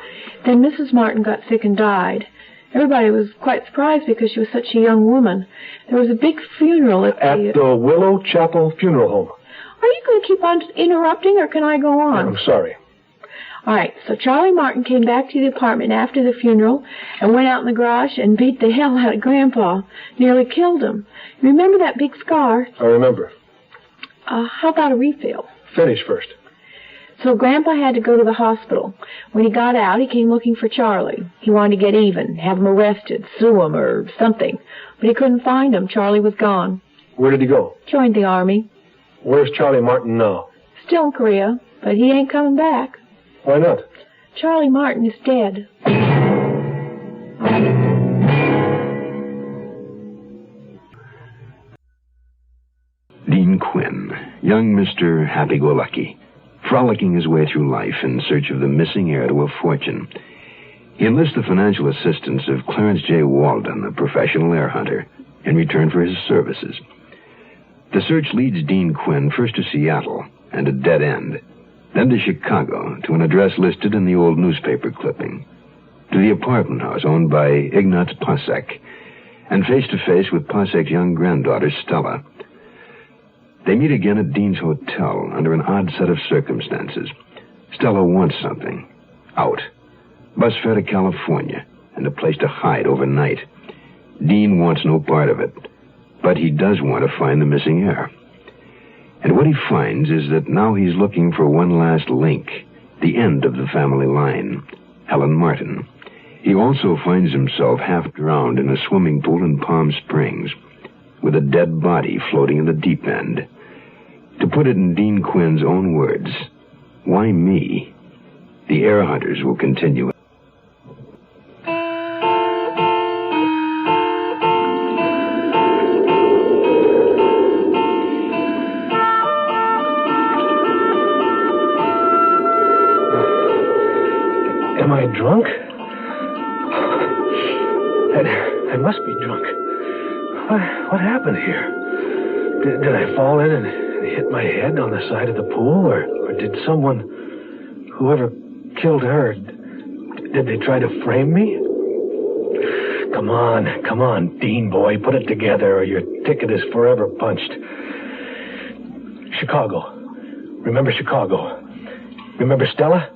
Then Mrs. Martin got sick and died. Everybody was quite surprised because she was such a young woman. There was a big funeral at the Willow Chapel Funeral Home. Are you going to keep on interrupting, or can I go on? I'm sorry. All right, so Charlie Martin came back to the apartment after the funeral and went out in the garage and beat the hell out of Grandpa. Nearly killed him. Remember that big scar? I remember. How about a refill? Finish first. So Grandpa had to go to the hospital. When he got out, he came looking for Charlie. He wanted to get even, have him arrested, sue him or something. But he couldn't find him. Charlie was gone. Where did he go? Joined the Army. Where's Charlie Martin now? Still in Korea, but he ain't coming back. Why not? Charlie Martin is dead. Dean Quinn, young Mr. Happy-Go-Lucky, frolicking his way through life in search of the missing heir to a fortune. He enlists the financial assistance of Clarence J. Walden, a professional heir hunter, in return for his services. The search leads Dean Quinn first to Seattle and a dead end, then to Chicago to an address listed in the old newspaper clipping, to the apartment house owned by Ignaz Pasek, and face-to-face with Pasek's young granddaughter, Stella. They meet again at Dean's hotel under an odd set of circumstances. Stella wants something. Out. Bus fare to California and a place to hide overnight. Dean wants no part of it, but he does want to find the missing heir. And what he finds is that now he's looking for one last link, the end of the family line, Helen Martin. He also finds himself half drowned in a swimming pool in Palm Springs, with a dead body floating in the deep end. To put it in Dean Quinn's own words, why me? The heir hunters will continue. Am I drunk? I must be drunk. What happened here? Did I fall in and hit my head on the side of the pool? Or did someone, whoever killed her, did they try to frame me? Come on, Dean boy, put it together or your ticket is forever punched. Chicago. Remember Chicago? Remember Stella?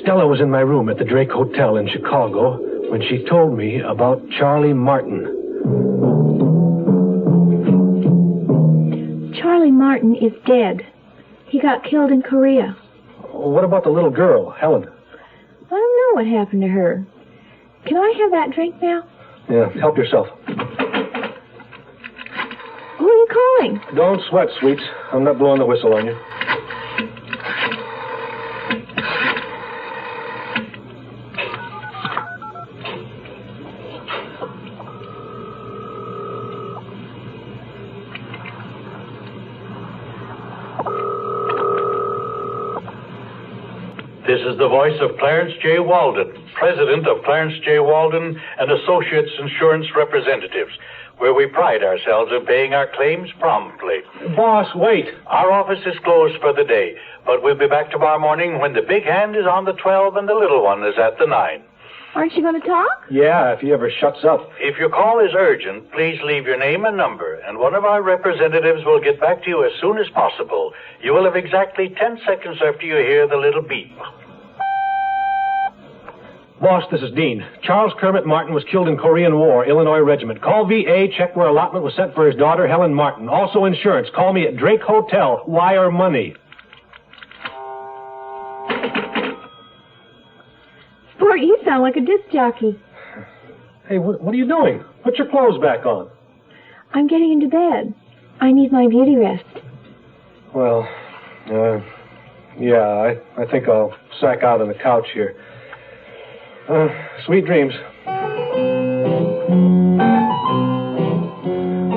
Stella was in my room at the Drake Hotel in Chicago when she told me about Charlie Martin. Charlie Martin is dead. He got killed in Korea. What about the little girl, Helen? I don't know what happened to her. Can I have that drink now? Yeah, help yourself. Who are you calling? Don't sweat, sweets. I'm not blowing the whistle on you. This is the voice of Clarence J. Walden, president of Clarence J. Walden and Associates Insurance Representatives, where we pride ourselves in paying our claims promptly. Boss, wait. Our office is closed for the day, but we'll be back tomorrow morning when the big hand is on the 12 and the little one is at the 9. Aren't you going to talk? Yeah, if he ever shuts up. If your call is urgent, please leave your name and number, and one of our representatives will get back to you as soon as possible. You will have exactly 10 seconds after you hear the little beep. Boss, this is Dean. Charles Kermit Martin was killed in Korean War, Illinois Regiment. Call VA, check where allotment was sent for his daughter, Helen Martin. Also insurance. Call me at Drake Hotel. Wire money. Sport, you sound like a disc jockey. Hey, what are you doing? Put your clothes back on. I'm getting into bed. I need my beauty rest. Well, yeah, I think I'll sack out on the couch here. Sweet dreams.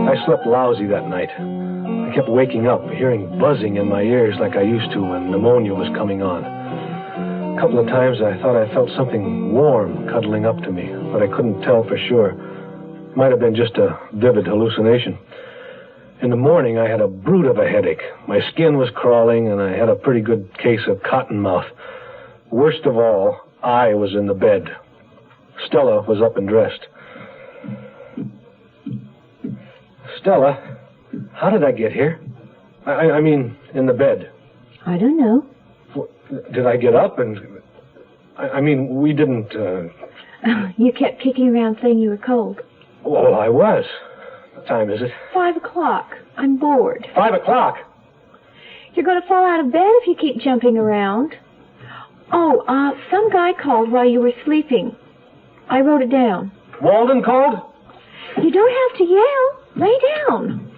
I slept lousy that night. I kept waking up, hearing buzzing in my ears like I used to when pneumonia was coming on. A couple of times I thought I felt something warm cuddling up to me, but I couldn't tell for sure. It might have been just a vivid hallucination. In the morning, I had a brute of a headache. My skin was crawling, and I had a pretty good case of cottonmouth. Worst of all, I was in the bed. Stella was up and dressed. Stella, how did I get here? I mean, in the bed. I don't know. Did I get up and... I mean, we didn't... You kept kicking around saying you were cold. Well, I was. What time is it? 5 o'clock. I'm bored. 5 o'clock? You're going to fall out of bed if you keep jumping around. Oh, some guy called while you were sleeping. I wrote it down. Walden called? You don't have to yell. Lay down.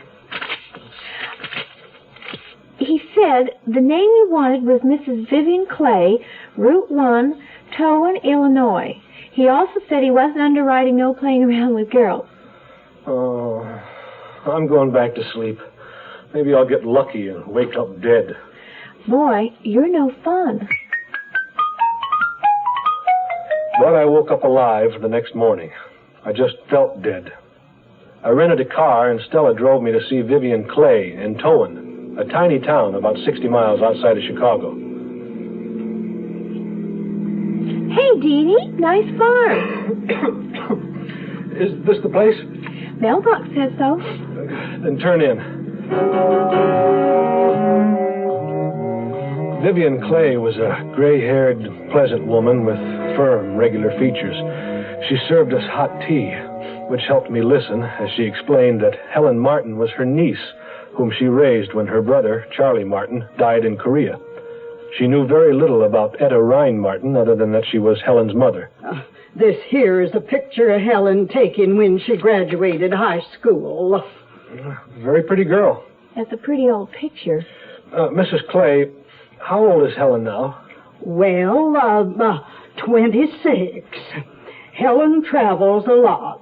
He said the name you wanted was Mrs. Vivian Clay, Route 1, Towan, Illinois. He also said he wasn't underwriting no playing around with girls. Oh, I'm going back to sleep. Maybe I'll get lucky and wake up dead. Boy, you're no fun. But I woke up alive the next morning. I just felt dead. I rented a car, and Stella drove me to see Vivian Clay in Towan, a tiny town about 60 miles outside of Chicago. Hey, Deanie, nice farm. Is this the place? Mailbox says so. Then turn in. Vivian Clay was a gray-haired, pleasant woman with firm, regular features. She served us hot tea, which helped me listen as she explained that Helen Martin was her niece, whom she raised when her brother, Charlie Martin, died in Korea. She knew very little about Etta Rhine Martin other than that she was Helen's mother. This here is a picture of Helen taken when she graduated high school. Very pretty girl. That's a pretty old picture. Mrs. Clay, how old is Helen now? Well, 26. Helen travels a lot.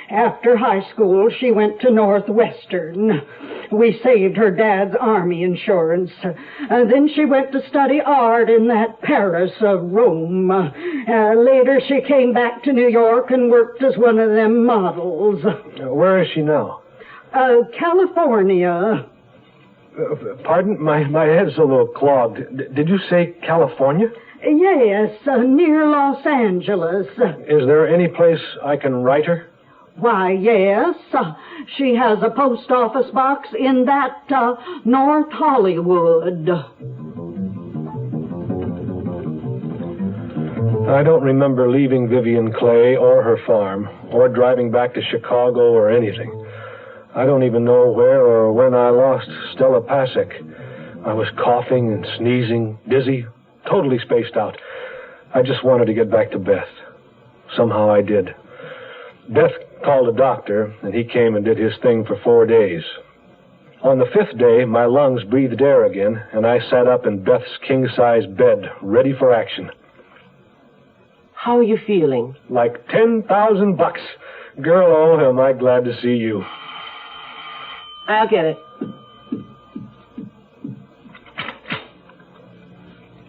After high school, she went to Northwestern. We saved her dad's army insurance. Then she went to study art in that Paris of Rome. Later, she came back to New York and worked as one of them models. Where is she now? California. Pardon? My head's a little clogged. Did you say California? Yes, near Los Angeles. Is there any place I can write her? Why, yes. She has a post office box in that North Hollywood. I don't remember leaving Vivian Clay or her farm, or driving back to Chicago or anything. I don't even know where or when I lost Stella Pasek. I was coughing and sneezing, dizzy, totally spaced out. I just wanted to get back to Beth. Somehow I did. Beth called a doctor, and he came and did his thing for 4 days. On the 5th day, my lungs breathed air again, and I sat up in Beth's king-size bed, ready for action. How are you feeling? Like $10,000. Girl, oh, am I glad to see you. I'll get it.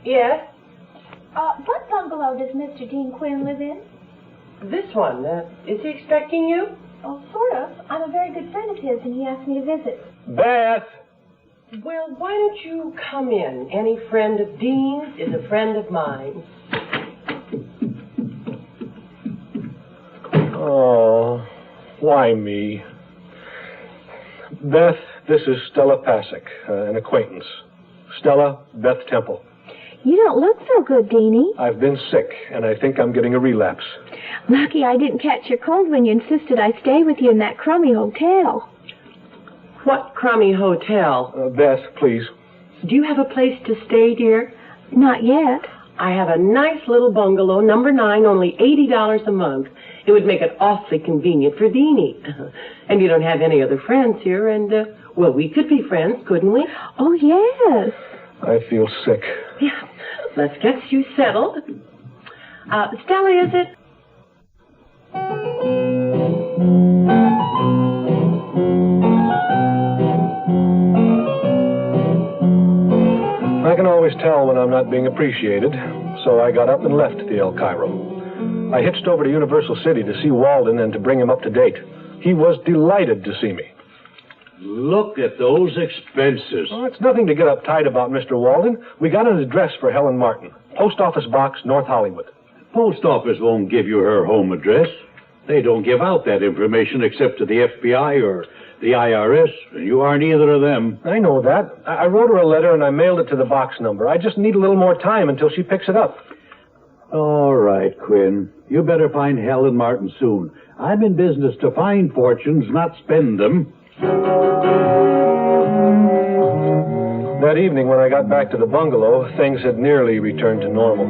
Yes? What bungalow does Mr. Dean Quinn live in? This one. Is he expecting you? Oh, sort of. I'm a very good friend of his, and he asked me to visit. Beth! Well, why don't you come in? Any friend of Dean's is a friend of mine. Oh, why me? Beth, this is Stella Pasek, an acquaintance. Stella, Beth Temple. You don't look so good, Deanie. I've been sick, and I think I'm getting a relapse. Lucky I didn't catch your cold when you insisted I stay with you in that crummy hotel. What crummy hotel? Beth, please. Do you have a place to stay, dear? Not yet. I have a nice little bungalow, number 9, only $80 a month. It would make it awfully convenient for Deanie. And you don't have any other friends here, and, well, we could be friends, couldn't we? Oh, yes. I feel sick. Yeah. Let's get you settled. Stella, is it? I can always tell when I'm not being appreciated, so I got up and left the El Cairo. I hitched over to Universal City to see Walden and to bring him up to date. He was delighted to see me. Look at those expenses. Oh, it's nothing to get uptight about, Mr. Walden. We got an address for Helen Martin. Post Office Box, North Hollywood. Post Office won't give you her home address. They don't give out that information except to the FBI or the IRS, and you aren't either of them. I know that. I wrote her a letter and I mailed it to the box number. I just need a little more time until she picks it up. All right, Quinn. You better find Helen Martin soon. I'm in business to find fortunes, not spend them. That evening when I got back to the bungalow, things had nearly returned to normal.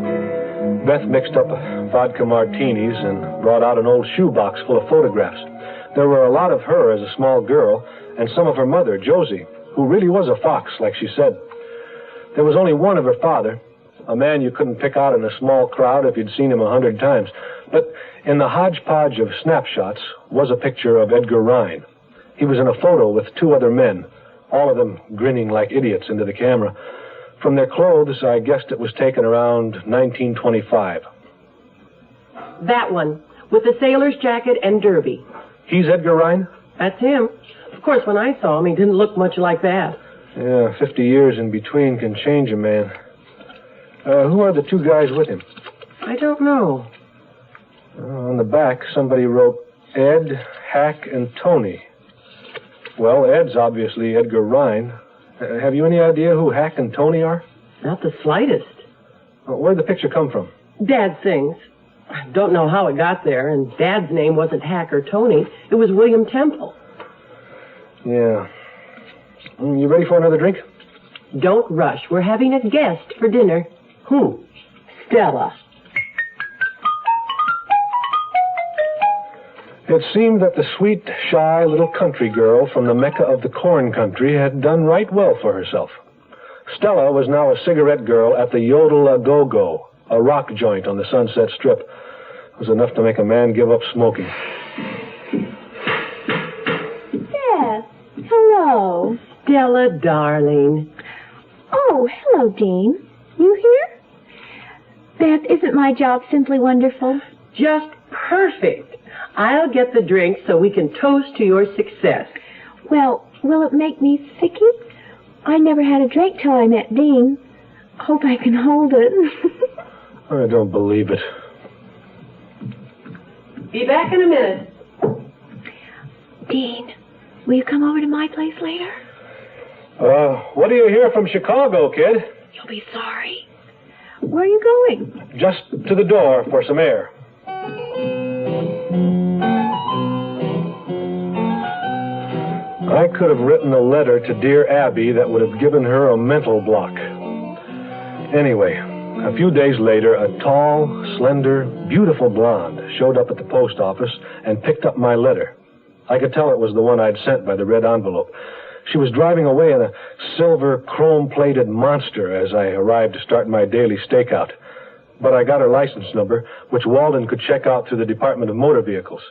Beth mixed up vodka martinis and brought out an old shoebox full of photographs. There were a lot of her as a small girl and some of her mother, Josie, who really was a fox, like she said. There was only one of her father, a man you couldn't pick out in a small crowd if you'd seen him 100 times. But in the hodgepodge of snapshots was a picture of Edgar Rhine. He was in a photo with 2 other men, all of them grinning like idiots into the camera. From their clothes, I guessed it was taken around 1925. That one, with the sailor's jacket and derby. He's Edgar Rhine? That's him. Of course, when I saw him, he didn't look much like that. Yeah, 50 years in between can change a man. Who are the 2 guys with him? I don't know. On the back, somebody wrote Ed, Hack, and Tony. Well, Ed's obviously Edgar Rhine. Have you any idea who Hack and Tony are? Not the slightest. Where'd the picture come from? Dad sings. I don't know how it got there, and Dad's name wasn't Hack or Tony. It was William Temple. Yeah. You ready for another drink? Don't rush. We're having a guest for dinner. Who? Stella. It seemed that the sweet, shy little country girl from the Mecca of the corn country had done right well for herself. Stella was now a cigarette girl at the Yodel-A-Go-Go, a rock joint on the Sunset Strip. It was enough to make a man give up smoking. Beth, hello. Stella, darling. Oh, hello, Dean. You here? Beth, isn't my job simply wonderful? Just perfect. I'll get the drink so we can toast to your success. Well, will it make me sicky? I never had a drink till I met Dean. Hope I can hold it. I don't believe it. Be back in a minute. Dean, will you come over to my place later? What do you hear from Chicago, kid? You'll be sorry. Where are you going? Just to the door for some air. I could have written a letter to dear Abby that would have given her a mental block. Anyway, a few days later, a tall, slender, beautiful blonde showed up at the post office and picked up my letter. I could tell it was the one I'd sent by the red envelope. She was driving away in a silver, chrome-plated monster as I arrived to start my daily stakeout. But I got her license number, which Walden could check out through the Department of Motor Vehicles.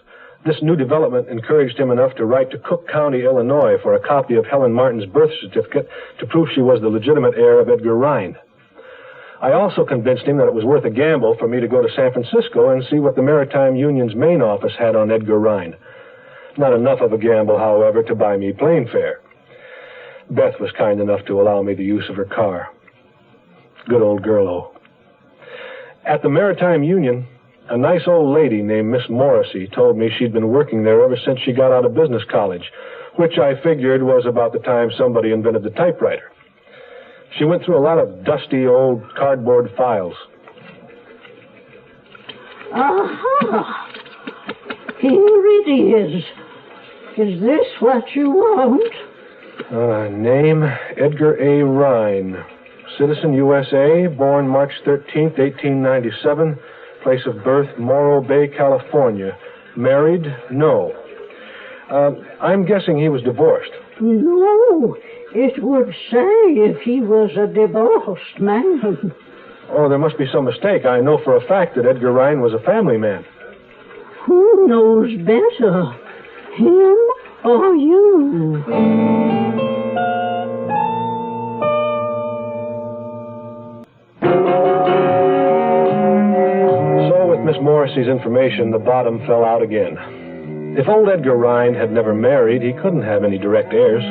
This new development encouraged him enough to write to Cook County, Illinois, for a copy of Helen Martin's birth certificate to prove she was the legitimate heir of Edgar Rhine. I also convinced him that it was worth a gamble for me to go to San Francisco and see what the Maritime Union's main office had on Edgar Rhine. Not enough of a gamble, however, to buy me plane fare. Beth was kind enough to allow me the use of her car. Good old girl-o. At the Maritime Union, A nice old lady named Miss Morrissey told me she'd been working there ever since she got out of business college, which I figured was about the time somebody invented the typewriter. She went through a lot of dusty old cardboard files. Aha! Here it is. Is this what you want? Name, Edgar A. Rhine. Citizen, USA, born March 13th, 1897. Place of birth, Morro Bay, California. Married? No. I'm guessing he was divorced. No, it would say if he was a divorced man. Oh, there must be some mistake. I know for a fact that Edgar Rhine was a family man. Who knows better, him or you? So, with Miss Morrissey's information, the bottom fell out again. If old Edgar Rhine had never married, he couldn't have any direct heirs.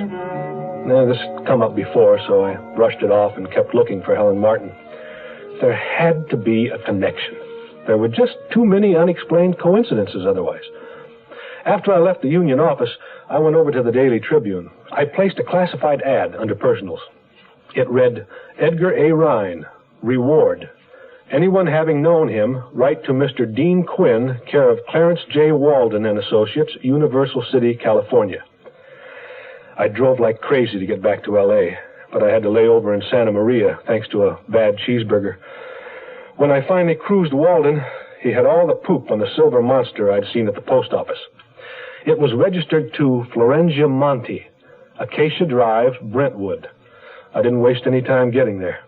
This had come up before, so I brushed it off and kept looking for Helen Martin. There had to be a connection. There were just too many unexplained coincidences otherwise. After I left the union office, I went over to the Daily Tribune. I placed a classified ad under personals. It read, Edgar A. Rhine, reward. Anyone having known him, write to Mr. Dean Quinn, care of Clarence J. Walden and Associates, Universal City, California. I drove like crazy to get back to L.A., but I had to lay over in Santa Maria, thanks to a bad cheeseburger. When I finally cruised Walden, he had all the poop on the silver monster I'd seen at the post office. It was registered to Florentia Monti, Acacia Drive, Brentwood. I didn't waste any time getting there.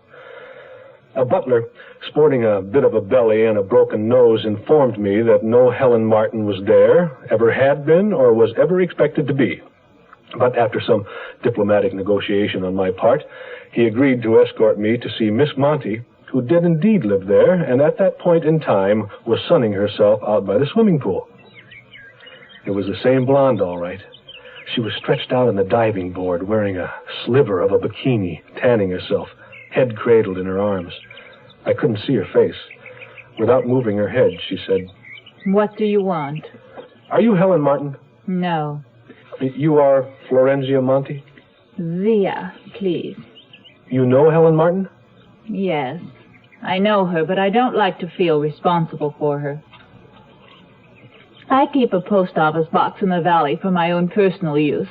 A butler, sporting a bit of a belly and a broken nose, informed me that no Helen Martin was there, ever had been, or was ever expected to be. But after some diplomatic negotiation on my part, he agreed to escort me to see Miss Monty, who did indeed live there, and at that point in time was sunning herself out by the swimming pool. It was the same blonde, all right. She was stretched out on the diving board, wearing a sliver of a bikini, tanning herself, head cradled in her arms. I couldn't see her face. Without moving her head, she said, What do you want? Are you Helen Martin? No. You are Florentia Monti? Zia, please. You know Helen Martin? Yes. I know her, but I don't like to feel responsible for her. I keep a post office box in the valley for my own personal use.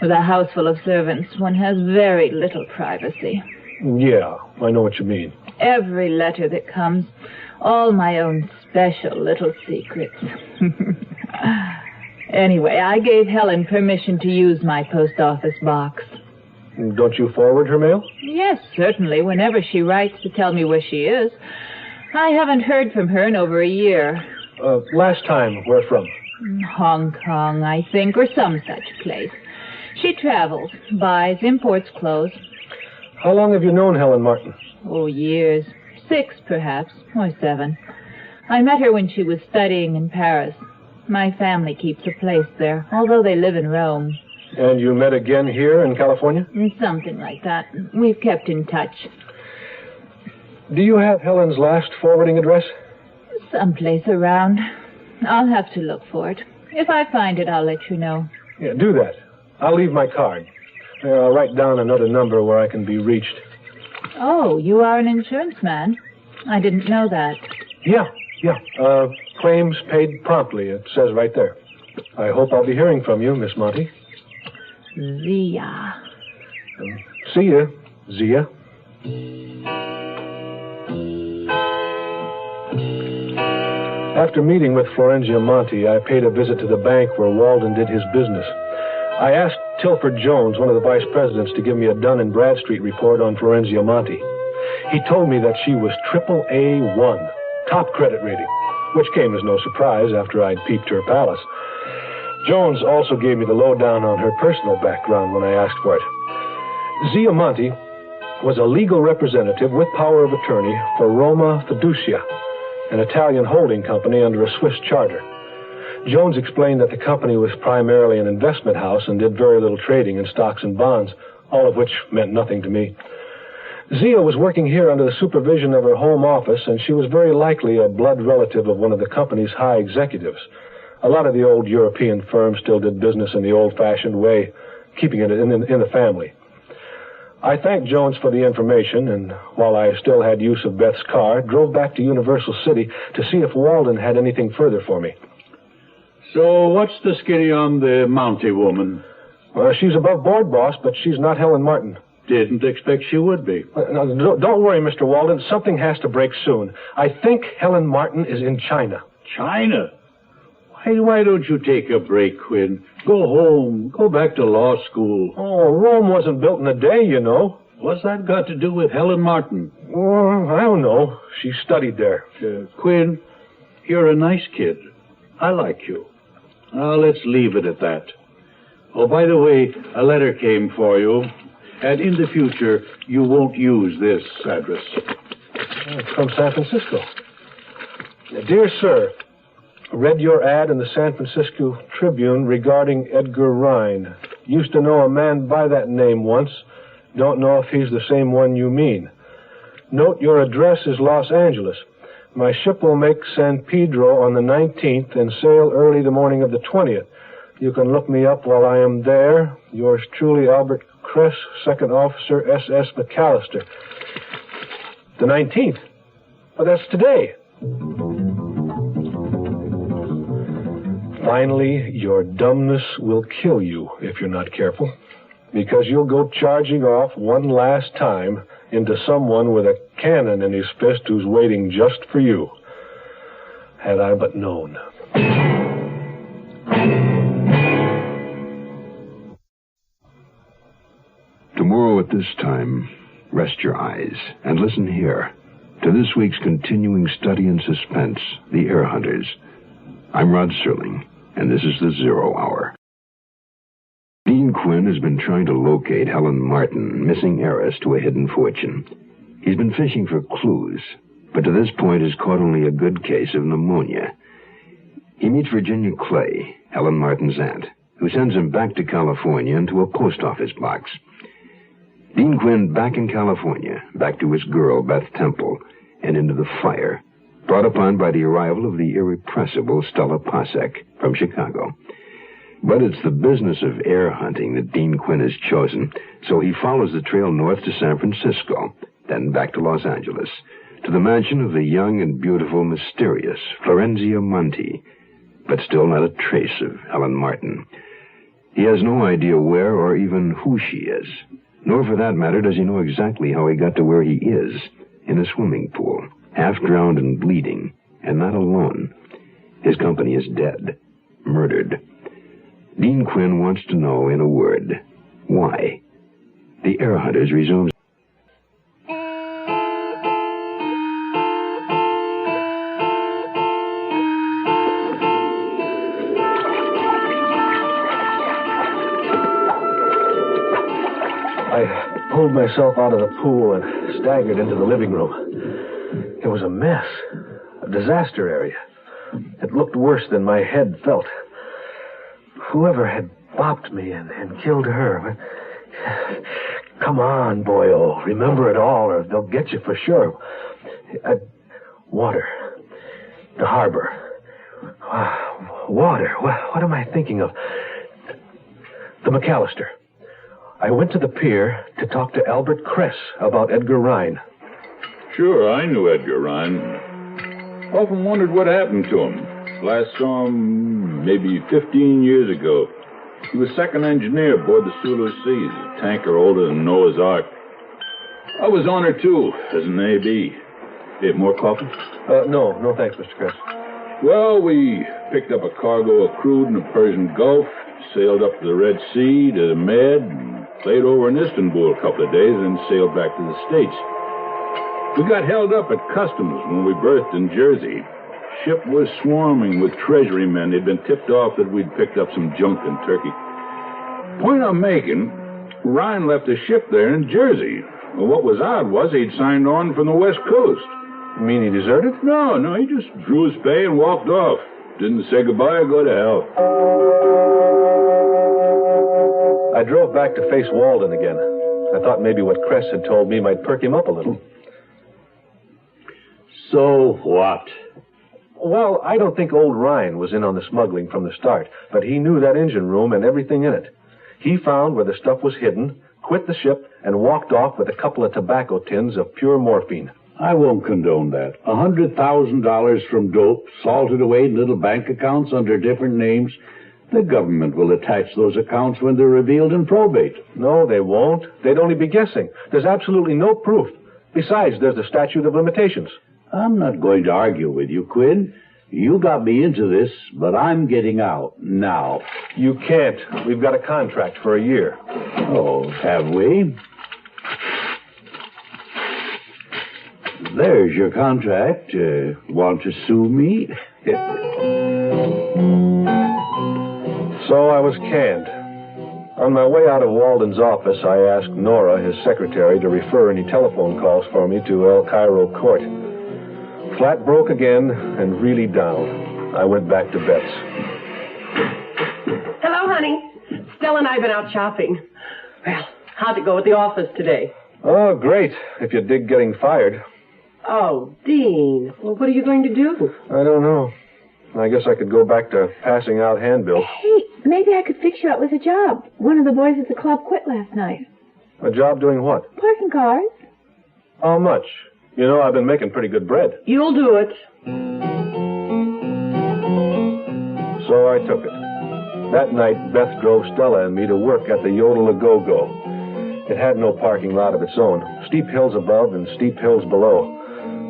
With a house full of servants, one has very little privacy. Yeah, I know what you mean. Every letter that comes, all my own special little secrets. Anyway, I gave Helen permission to use my post office box. Don't you forward her mail? Yes, certainly, whenever she writes to tell me where she is. I haven't heard from her in over a year. Last time, where from? Hong Kong, I think, or some such place. She travels, buys, imports clothes. How long have you known Helen Martin? Oh, years. 6, perhaps, or 7. I met her when she was studying in Paris. My family keeps a place there, although they live in Rome. And you met again here in California? Something like that. We've kept in touch. Do you have Helen's last forwarding address? Someplace around. I'll have to look for it. If I find it, I'll let you know. Yeah, do that. I'll leave my card. I'll write down another number where I can be reached. Oh, you are an insurance man? I didn't know that. Yeah. Claims paid promptly, it says right there. I hope I'll be hearing from you, Miss Monty. Zia. See ya, Zia. After meeting with Florentia Monti, I paid a visit to the bank where Walden did his business. I asked Tilford Jones, one of the vice presidents, to give me a Dun & Bradstreet report on Florentia Monti. He told me that she was AAA1, top credit rating, which came as no surprise after I'd peeped her palace. Jones also gave me the lowdown on her personal background when I asked for it. Zia Monti was a legal representative with power of attorney for Roma Fiducia, an Italian holding company under a Swiss charter. Jones explained that the company was primarily an investment house and did very little trading in stocks and bonds, all of which meant nothing to me. Zia was working here under the supervision of her home office, and she was very likely a blood relative of one of the company's high executives. A lot of the old European firms still did business in the old-fashioned way, keeping it in the family. I thanked Jones for the information, and while I still had use of Beth's car, drove back to Universal City to see if Walden had anything further for me. So what's the skinny on the Mountie woman? She's above board, boss, but she's not Helen Martin. Didn't expect she would be. Now, don't worry, Mr. Walden. Something has to break soon. I think Helen Martin is in China. China? Why don't you take a break, Quinn? Go home. Go back to law school. Oh, Rome wasn't built in a day, you know. What's that got to do with Helen Martin? I don't know. She studied there. Quinn, you're a nice kid. I like you. Let's leave it at that. Oh, by the way, a letter came for you. And in the future, you won't use this address. It's from San Francisco. Dear Sir, read your ad in the San Francisco Tribune regarding Edgar Rhine. Used to know a man by that name once. Don't know if he's the same one you mean. Note your address is Los Angeles. My ship will make San Pedro on the 19th and sail early the morning of the 20th. You can look me up while I am there. Yours truly, Albert Kress, Second Officer, S.S. McAllister. The 19th? Oh, that's today. Finally, your dumbness will kill you if you're not careful, because you'll go charging off one last time into someone with a cannon in his fist who's waiting just for you. Had I but known. Tomorrow at this time, rest your eyes and listen here to this week's continuing study in suspense, The Heir Hunters. I'm Rod Serling, and this is the Zero Hour. Dean Quinn has been trying to locate Helen Martin, missing heiress to a hidden fortune. He's been fishing for clues, but to this point has caught only a good case of pneumonia. He meets Virginia Clay, Helen Martin's aunt, who sends him back to California into a post office box. Dean Quinn back in California, back to his girl, Beth Temple, and into the fire, brought upon by the arrival of the irrepressible Stella Pasek from Chicago. But it's the business of heir hunting that Dean Quinn has chosen, so he follows the trail north to San Francisco, then back to Los Angeles, to the mansion of the young and beautiful, mysterious Florenzia Monti, but still not a trace of Helen Martin. He has no idea where or even who she is, nor for that matter does he know exactly how he got to where he is, in a swimming pool, half drowned and bleeding, and not alone. His company is dead, murdered. Dean Quinn wants to know, in a word, why. The Heir Hunters resumes. I pulled myself out of the pool and staggered into the living room. It was a mess, a disaster area. It looked worse than my head felt. Whoever had bopped me and killed her. Come on, boyo. Remember it all, or they'll get you for sure. Water. The harbor. Water. What am I thinking of? The McAllister. I went to the pier to talk to Albert Kress about Edgar Rhine. Sure, I knew Edgar Rhine. Often wondered what happened to him. Last saw him maybe 15 years ago. He was second engineer aboard the Sulu Seas, a tanker older than Noah's Ark. I was on her, too, as an A.B. Have more coffee? No, thanks, Mr. Kress. Well, we picked up a cargo of crude in the Persian Gulf, sailed up to the Red Sea to the Med, and played over in Istanbul a couple of days, and sailed back to the States. We got held up at customs when we berthed in Jersey. Ship was swarming with treasury men. They'd been tipped off that we'd picked up some junk in Turkey. Point I'm making, Ryan left a ship there in Jersey. Well, what was odd was he'd signed on from the West Coast. You mean he deserted? No, he just drew his pay and walked off. Didn't say goodbye or go to hell. I drove back to face Walden again. I thought maybe what Cress had told me might perk him up a little. So what? Well, I don't think old Ryan was in on the smuggling from the start, but he knew that engine room and everything in it. He found where the stuff was hidden, quit the ship, and walked off with a couple of tobacco tins of pure morphine. I won't condone that. $100,000 from dope, salted away in little bank accounts under different names. The government will attach those accounts when they're revealed in probate. No, they won't. They'd only be guessing. There's absolutely no proof. Besides, there's the statute of limitations. I'm not going to argue with you, Quinn. You got me into this, but I'm getting out now. You can't. We've got a contract for a year. Oh, have we? There's your contract. Want to sue me? So I was canned. On my way out of Walden's office, I asked Nora, his secretary, to refer any telephone calls for me to El Cairo Court. Flat broke again and really down. I went back to Beth's. Hello, honey. Stella and I have been out shopping. Well, how'd it go at the office today? Oh, great, if you dig getting fired. Oh, Dean. Well, what are you going to do? I don't know. I guess I could go back to passing out handbills. Hey, maybe I could fix you up with a job. One of the boys at the club quit last night. A job doing what? Parking cars. How much? You know, I've been making pretty good bread. You'll do it. So I took it. That night, Beth drove Stella and me to work at the Yodel-A-Go-Go. It had no parking lot of its own. Steep hills above and steep hills below.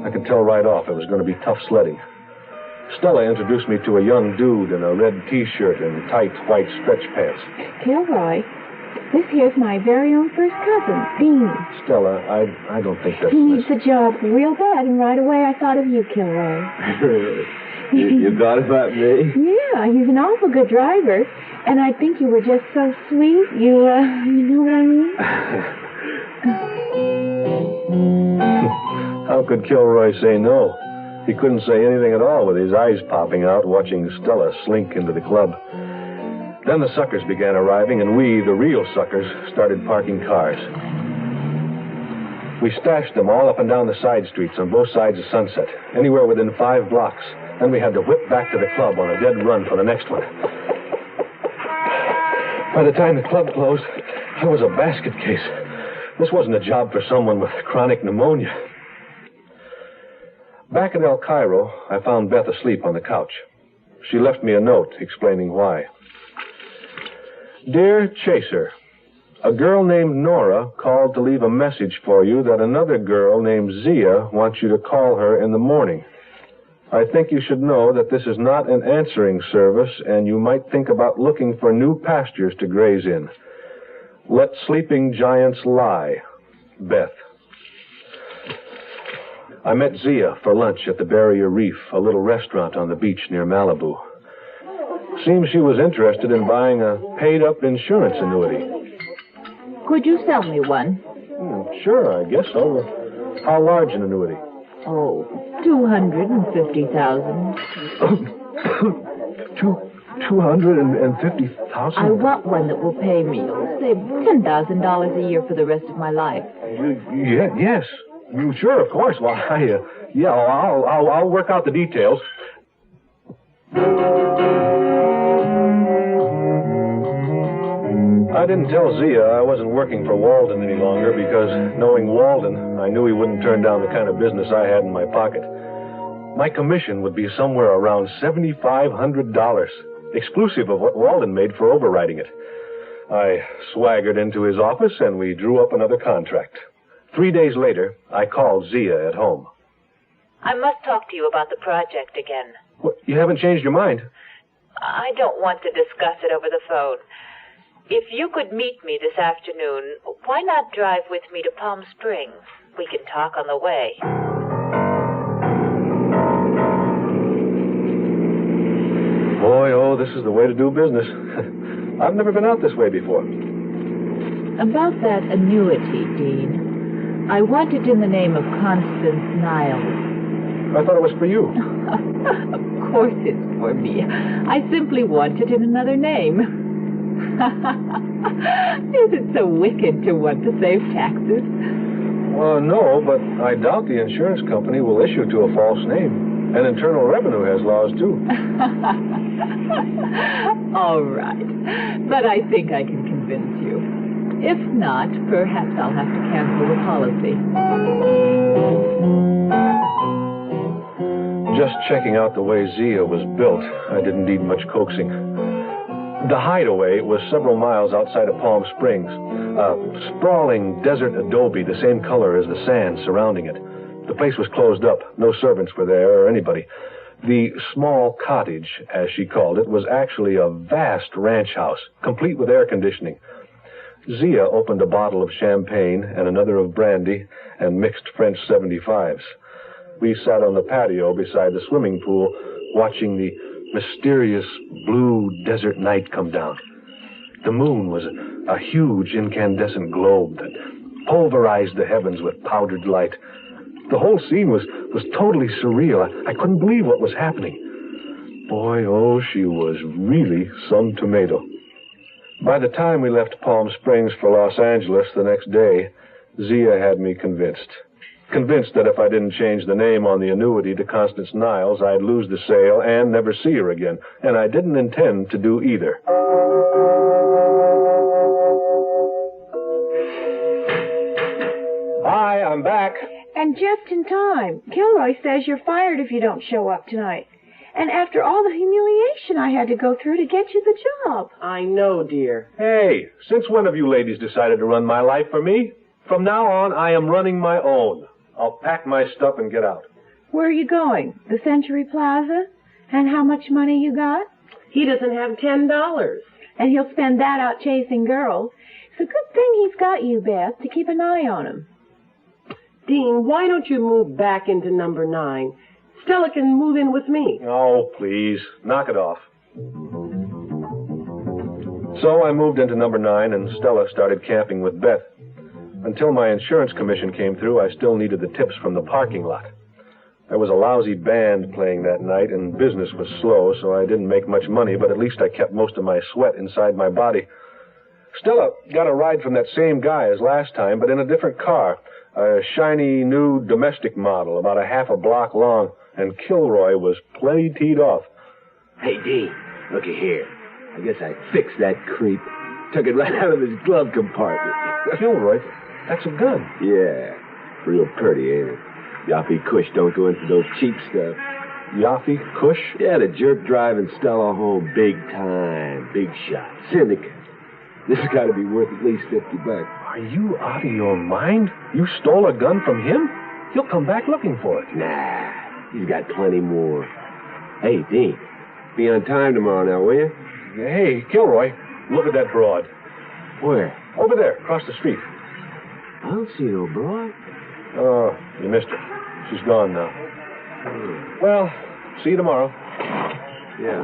I could tell right off it was going to be tough sledding. Stella introduced me to a young dude in a red T-shirt and tight white stretch pants. Kilroy, this here's my very own first cousin, Dean. Stella, I don't think that's... He needs a job real bad, and right away I thought of you, Kilroy. You thought about me? Yeah, he's an awful good driver, and I think you were just so sweet. You know what I mean? How could Kilroy say no? He couldn't say anything at all with his eyes popping out, watching Stella slink into the club. Then the suckers began arriving, and we, the real suckers, started parking cars. We stashed them all up and down the side streets on both sides of Sunset, anywhere within 5 blocks. Then we had to whip back to the club on a dead run for the next one. By the time the club closed, I was a basket case. This wasn't a job for someone with chronic pneumonia. Back at El Cairo, I found Beth asleep on the couch. She left me a note explaining why. Dear Chaser, a girl named Nora called to leave a message for you that another girl named Zia wants you to call her in the morning. I think you should know that this is not an answering service, and you might think about looking for new pastures to graze in. Let sleeping giants lie. Beth. I met Zia for lunch at the Barrier Reef, a little restaurant on the beach near Malibu. Seems she was interested in buying a paid-up insurance annuity. Could you sell me one? Sure, I guess so. How large an annuity? Oh, 250,000. 250,000? I want one that will pay me, say, $10,000 a year for the rest of my life. Yes. Sure, of course. Well, I'll work out the details. I didn't tell Zia I wasn't working for Walden any longer because, knowing Walden, I knew he wouldn't turn down the kind of business I had in my pocket. My commission would be somewhere around $7,500, exclusive of what Walden made for overriding it. I swaggered into his office and we drew up another contract. 3 days later, I called Zia at home. I must talk to you about the project again. What, you haven't changed your mind? I don't want to discuss it over the phone. If you could meet me this afternoon, why not drive with me to Palm Springs? We can talk on the way. Boy, oh, this is the way to do business. I've never been out this way before. About that annuity, Dean. I want it in the name of Constance Niles. I thought it was for you. Of course it's for me. I simply want it in another name. Is it so wicked to want to save taxes? No, but I doubt the insurance company will issue to a false name. And Internal Revenue has laws, too. All right. But I think I can convince you. If not, perhaps I'll have to cancel the policy. Just checking out the way Zia was built, I didn't need much coaxing. The hideaway was several miles outside of Palm Springs. A sprawling desert adobe, the same color as the sand surrounding it. The place was closed up. No servants were there or anybody. The small cottage, as she called it, was actually a vast ranch house, complete with air conditioning. Zia opened a bottle of champagne and another of brandy and mixed French 75s. We sat on the patio beside the swimming pool, watching the mysterious blue desert night come down. The moon was a huge incandescent globe that pulverized the heavens with powdered light. The whole scene was totally surreal. I couldn't believe what was happening. Boy, oh, she was really some tomato. By the time we left Palm Springs for Los Angeles the next day, Zia had me convinced. Convinced that if I didn't change the name on the annuity to Constance Niles, I'd lose the sale and never see her again. And I didn't intend to do either. Hi, I'm back. And just in time. Kilroy says you're fired if you don't show up tonight. And after all the humiliation I had to go through to get you the job. I know, dear. Hey, since when have you ladies decided to run my life for me? From now on, I am running my own. I'll pack my stuff and get out. Where are you going? The Century Plaza? And how much money you got? He doesn't have $10. And he'll spend that out chasing girls. It's a good thing he's got you, Beth, to keep an eye on him. Dean, why don't you move back into number 9? Stella can move in with me. Oh, please. Knock it off. So I moved into number 9, and Stella started camping with Beth. Until my insurance commission came through, I still needed the tips from the parking lot. There was a lousy band playing that night, and business was slow, so I didn't make much money, but at least I kept most of my sweat inside my body. Stella got a ride from that same guy as last time, but in a different car. A shiny new domestic model, about a half a block long, and Kilroy was plenty teed off. Hey, Dean, looky here. I guess I fixed that creep. Took it right out of his glove compartment. Kilroy, that's a gun. Yeah, real pretty, ain't it? Yaffee Kush don't go into those cheap stuff. Yaffee Kush? Yeah, the jerk driving Stella home big time, big shot, syndicate. This has got to be worth at least $50. Are you out of your mind? You stole a gun from him? He'll come back looking for it. Nah, he's got plenty more. Hey, Dean, be on time tomorrow now, will you? Hey, Kilroy, look at that broad. Where? Over there, across the street. I don't see no broad. Oh, you missed her. She's gone now. Well, see you tomorrow. Yeah.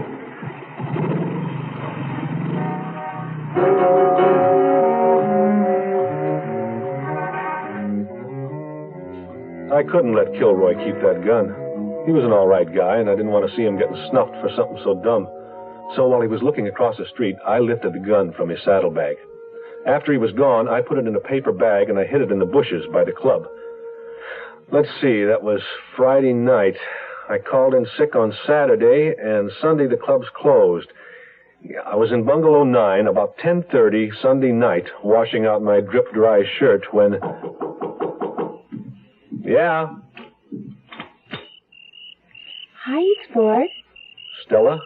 I couldn't let Kilroy keep that gun. He was an all right guy, and I didn't want to see him getting snuffed for something so dumb. So while he was looking across the street, I lifted the gun from his saddlebag. After he was gone, I put it in a paper bag, and I hid it in the bushes by the club. Let's see, that was Friday night. I called in sick on Saturday, and Sunday the club's closed. I was in Bungalow 9 about 10:30 Sunday night, washing out my drip-dry shirt when... Yeah? Hi, Sport. Stella?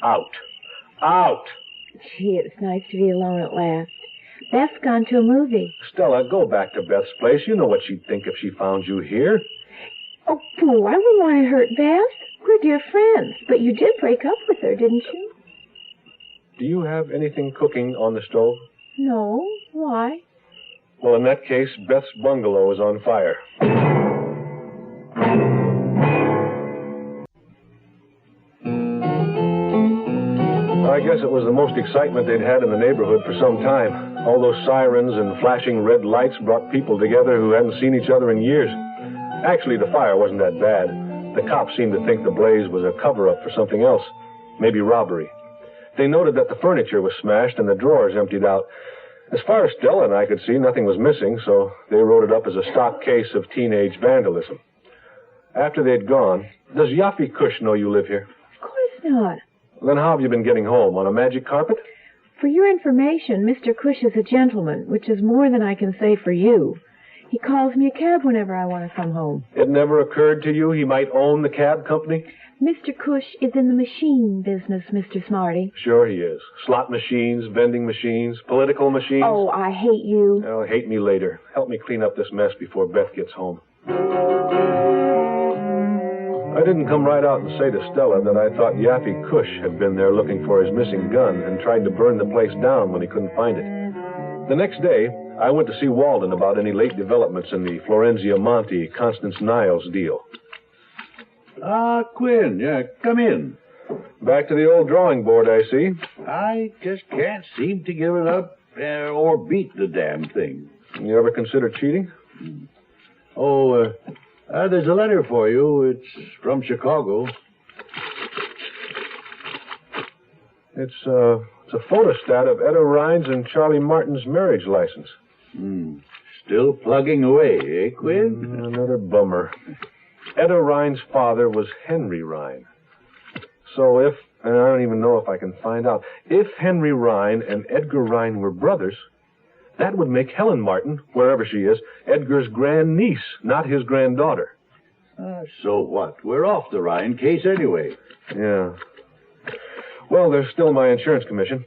Out. Out! Gee, it's nice to be alone at last. Beth's gone to a movie. Stella, go back to Beth's place. You know what she'd think if she found you here. Oh, Pooh, I wouldn't want to hurt Beth. We're dear friends. But you did break up with her, didn't you? Do you have anything cooking on the stove? No. Why? Well, in that case, Beth's bungalow is on fire. I guess it was the most excitement they'd had in the neighborhood for some time. All those sirens and flashing red lights brought people together who hadn't seen each other in years. Actually, the fire wasn't that bad. The cops seemed to think the blaze was a cover-up for something else, maybe robbery. They noted that the furniture was smashed and the drawers emptied out. As far as Stella and I could see, nothing was missing, so they wrote it up as a stock case of teenage vandalism. After they'd gone, does Yafi Kush know you live here? Of course not. Then how have you been getting home? On a magic carpet? For your information, Mr. Kush is a gentleman, which is more than I can say for you. He calls me a cab whenever I want to come home. It never occurred to you he might own the cab company? Mr. Kush is in the machine business, Mr. Smarty. Sure he is. Slot machines, vending machines, political machines. Oh, I hate you. Oh, hate me later. Help me clean up this mess before Beth gets home. I didn't come right out and say to Stella that I thought Yaffy Kush had been there looking for his missing gun and tried to burn the place down when he couldn't find it. The next day, I went to see Walden about any late developments in the Florenzia Monte, Constance Niles deal. Quinn, come in. Back to the old drawing board, I see. I just can't seem to give it up or beat the damn thing. You ever consider cheating? There's a letter for you. It's from Chicago. It's a photostat of Etta Rhines and Charlie Martin's marriage license. Still plugging away, eh, Quinn? Another bummer. Etta Rhine's father was Henry Rhine. So and I don't even know if I can find out, if Henry Rhine and Edgar Rhine were brothers, that would make Helen Martin, wherever she is, Edgar's grandniece, not his granddaughter. So what? We're off the Rhine case anyway. Yeah. Well, there's still my insurance commission.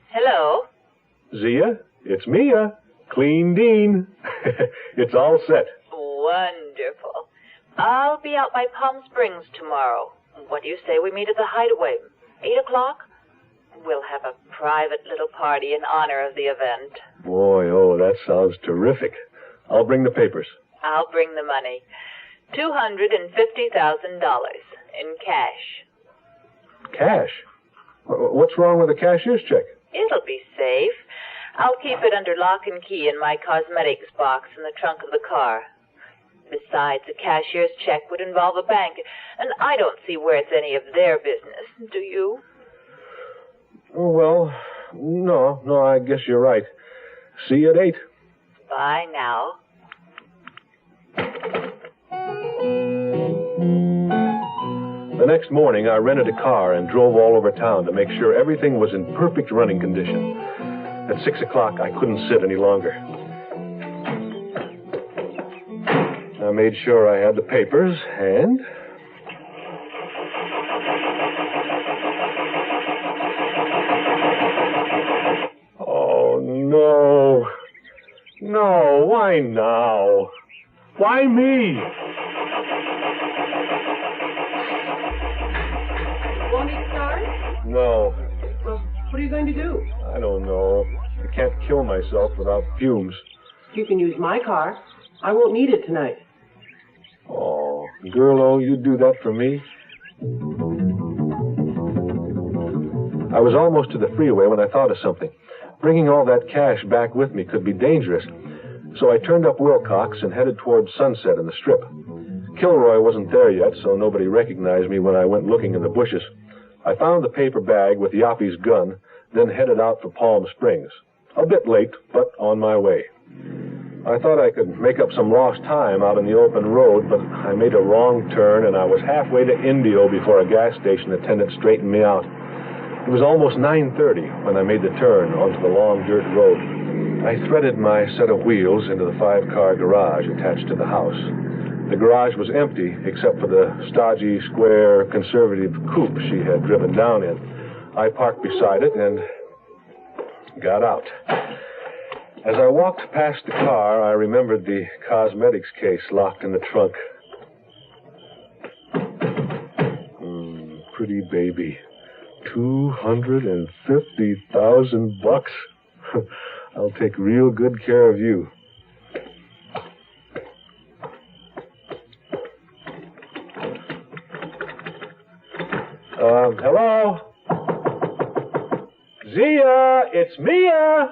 Hello? Zia, it's Mia. Clean Dean. It's all set. Wonderful. I'll be out by Palm Springs tomorrow. What do you say we meet at the Hideaway? 8 o'clock? We'll have a private little party in honor of the event. Boy, that sounds terrific. I'll bring the papers. I'll bring the money. $250,000 in cash. Cash? What's wrong with a cashier's check? It'll be safe. I'll keep it under lock and key in my cosmetics box in the trunk of the car. Besides, a cashier's check would involve a bank, and I don't see where it's any of their business. Do you? Well, no, I guess you're right. See you at 8. Bye now. The next morning, I rented a car and drove all over town to make sure everything was in perfect running condition. At 6 o'clock, I couldn't sit any longer. I made sure I had the papers, and... Oh, no. No, why now? Why me? Want me to start? No. Well, what are you going to do? I don't know. I can't kill myself without fumes. You can use my car. I won't need it tonight. Oh, girl, you'd do that for me? I was almost to the freeway when I thought of something. Bringing all that cash back with me could be dangerous. So I turned up Wilcox and headed towards Sunset in the Strip. Kilroy wasn't there yet, so nobody recognized me when I went looking in the bushes. I found the paper bag with Yappy's gun, then headed out for Palm Springs. A bit late, but on my way. I thought I could make up some lost time out on the open road, but I made a wrong turn, and I was halfway to Indio before a gas station attendant straightened me out. It was almost 9:30 when I made the turn onto the long dirt road. I threaded my set of wheels into the 5-car garage attached to the house. The garage was empty, except for the stodgy, square, conservative coupe she had driven down in. I parked beside it and got out. As I walked past the car, I remembered the cosmetics case locked in the trunk. Pretty baby. $250,000. I'll take real good care of you. Hello? Zia, it's Mia!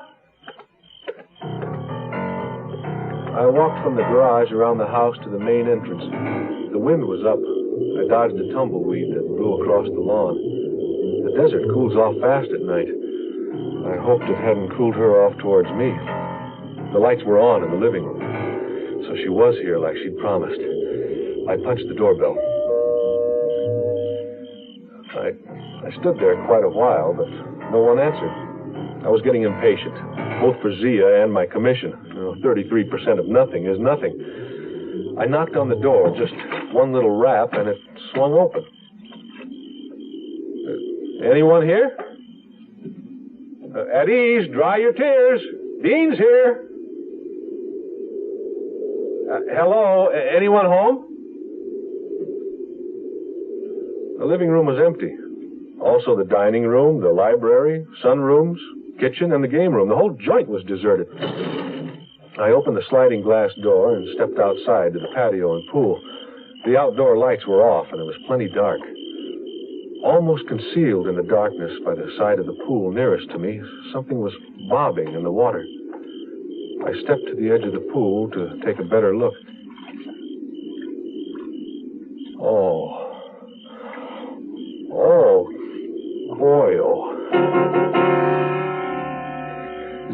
I walked from the garage around the house to the main entrance. The wind was up. I dodged a tumbleweed that blew across the lawn. The desert cools off fast at night. I hoped it hadn't cooled her off towards me. The lights were on in the living room, so she was here like she'd promised. I punched the doorbell. I stood there quite a while, but no one answered. I was getting impatient, both for Zia and my commission. 33% of nothing is nothing. I knocked on the door, just one little rap, and it swung open. Anyone here? At ease, dry your tears. Dean's here. Hello, anyone home? The living room was empty. Also the dining room, the library, sunrooms, kitchen, and the game room. The whole joint was deserted. I opened the sliding glass door and stepped outside to the patio and pool. The outdoor lights were off, and it was plenty dark. Almost concealed in the darkness by the side of the pool nearest to me, something was bobbing in the water. I stepped to the edge of the pool to take a better look. Oh, boy,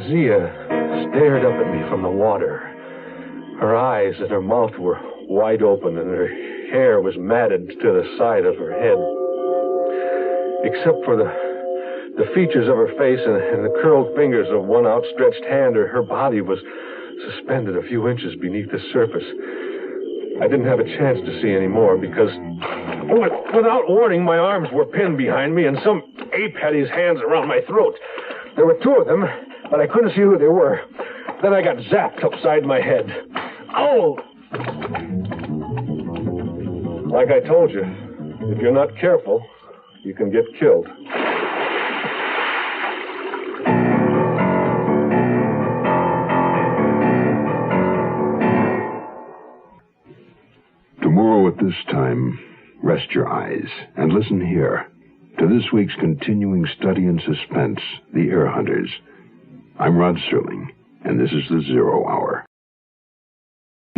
Zia stared up at me from the water. Her eyes and her mouth were wide open, and her hair was matted to the side of her head. Except for the features of her face and the curled fingers of one outstretched hand, her body was suspended a few inches beneath the surface. I didn't have a chance to see any more because, without warning, my arms were pinned behind me and some ape had his hands around my throat. There were two of them, but I couldn't see who they were. Then I got zapped upside my head. Ow! Like I told you, if you're not careful, you can get killed. Tomorrow at this time, rest your eyes and listen here to this week's continuing study in suspense, The Heir Hunters. I'm Rod Serling, and this is the 0 Hour.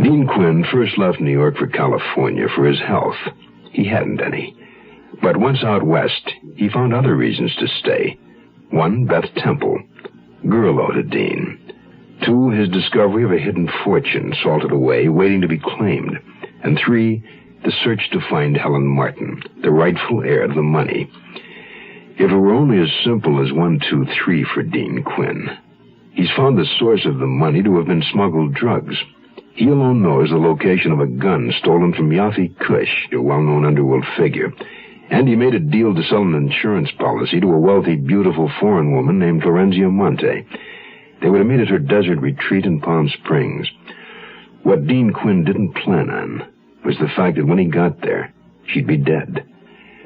Dean Quinn first left New York for California for his health. He hadn't any. But once out west, he found other reasons to stay. One, Beth Temple, Gurlow to Dean. Two, his discovery of a hidden fortune salted away, waiting to be claimed. And three, the search to find Helen Martin, the rightful heir to the money. If it were only as simple as 1, 2, 3 for Dean Quinn. He's found the source of the money to have been smuggled drugs. He alone knows the location of a gun stolen from Yafi Kush, a well-known underworld figure. And he made a deal to sell an insurance policy to a wealthy, beautiful foreign woman named Florenzia Monte. They would have met at her desert retreat in Palm Springs. What Dean Quinn didn't plan on was the fact that when he got there, she'd be dead.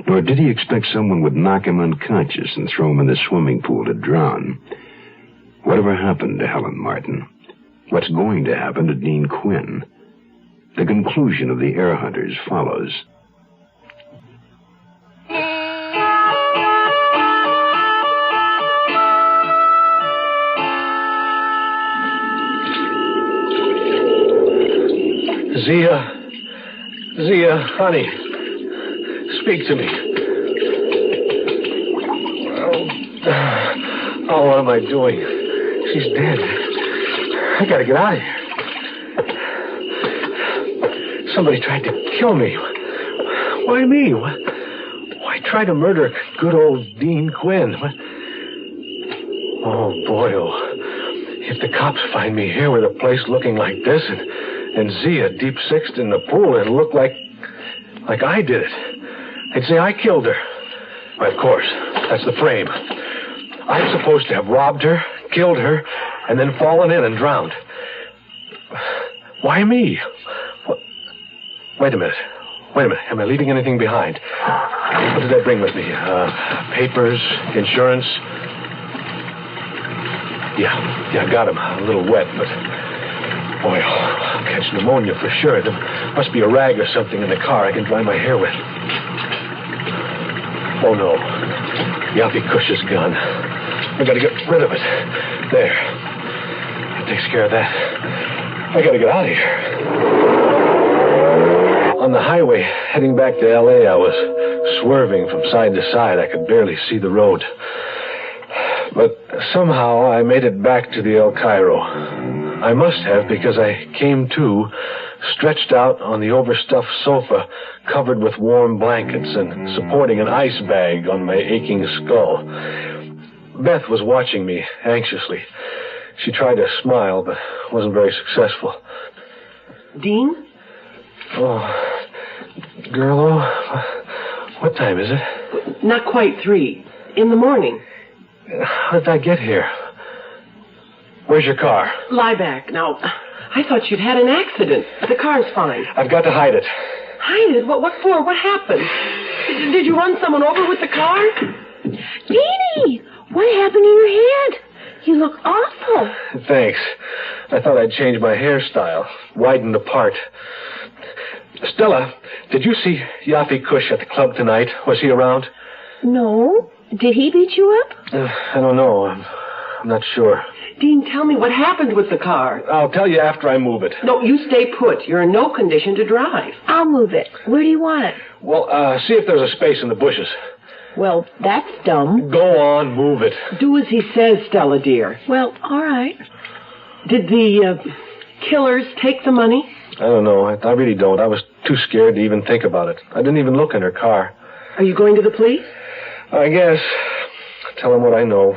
Nor did he expect someone would knock him unconscious and throw him in the swimming pool to drown. Whatever happened to Helen Martin? What's going to happen to Dean Quinn? The conclusion of The Heir Hunters follows. Zia, honey, speak to me. Oh, what am I doing? She's dead. I gotta get out of here. Somebody tried to kill me. Why me? Why try to murder good old Dean Quinn? Oh, boy, if the cops find me here with a place looking like this and Zia deep-sixed in the pool, it'll look like I did it. They'd say I killed her. Why, of course, that's the frame. I'm supposed to have robbed her, killed her, and then fallen in and drowned. Why me? Wait a minute. Am I leaving anything behind? What did I bring with me? Papers, insurance? Yeah, I got them. A little wet, but... boy, I'll catch pneumonia for sure. There must be a rag or something in the car I can dry my hair with. Oh, no. Yafi Kush's gun. I gotta get rid of it. There. That takes care of that. I gotta get out of here. On the highway, heading back to L.A., I was swerving from side to side. I could barely see the road. But somehow I made it back to the El Cairo. I must have, because I came to, stretched out on the overstuffed sofa, covered with warm blankets and supporting an ice bag on my aching skull. Beth was watching me anxiously. She tried to smile, but wasn't very successful. Dean? Oh, girl, what time is it? Not quite 3. In the morning. How did I get here? Where's your car? Lie back. Now, I thought you'd had an accident. The car's fine. I've got to hide it. Hide it? What for? What happened? Did you run someone over with the car? Deanie, what happened to your head? You look awful. Thanks. I thought I'd change my hairstyle. Widened apart. Stella, did you see Yafi Kush at the club tonight? Was he around? No. Did he beat you up? I don't know. I'm not sure. Dean, tell me what happened with the car. I'll tell you after I move it. No, you stay put. You're in no condition to drive. I'll move it. Where do you want it? Well, see if there's a space in the bushes. Well, that's dumb. Go on, move it. Do as he says, Stella, dear. Well, all right. Did the killers take the money? I don't know. I really don't. I was too scared to even think about it. I didn't even look in her car. Are you going to the police? I guess. Tell them what I know.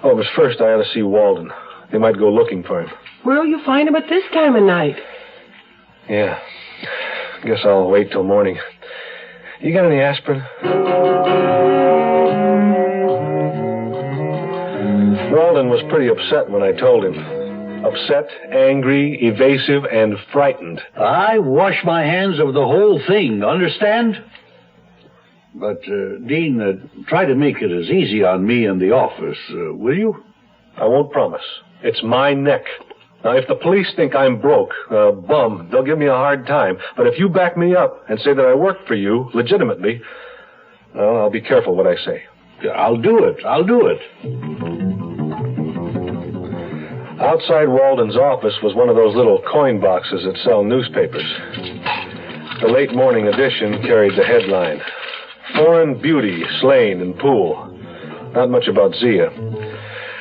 Oh, but first I ought to see Walden. They might go looking for him. Where'll you find him at this time of night? Yeah. Guess I'll wait till morning. You got any aspirin? Walden was pretty upset when I told him. Upset, angry, evasive, and frightened. I wash my hands of the whole thing, understand? But, Dean, try to make it as easy on me in the office, will you? I won't promise. It's my neck. Now, if the police think I'm broke, a bum, they'll give me a hard time. But if you back me up and say that I work for you, legitimately, well, I'll be careful what I say. I'll do it. I'll do it. Outside Walden's office was one of those little coin boxes that sell newspapers. The late morning edition carried the headline, "Foreign Beauty Slain in Pool." Not much about Zia.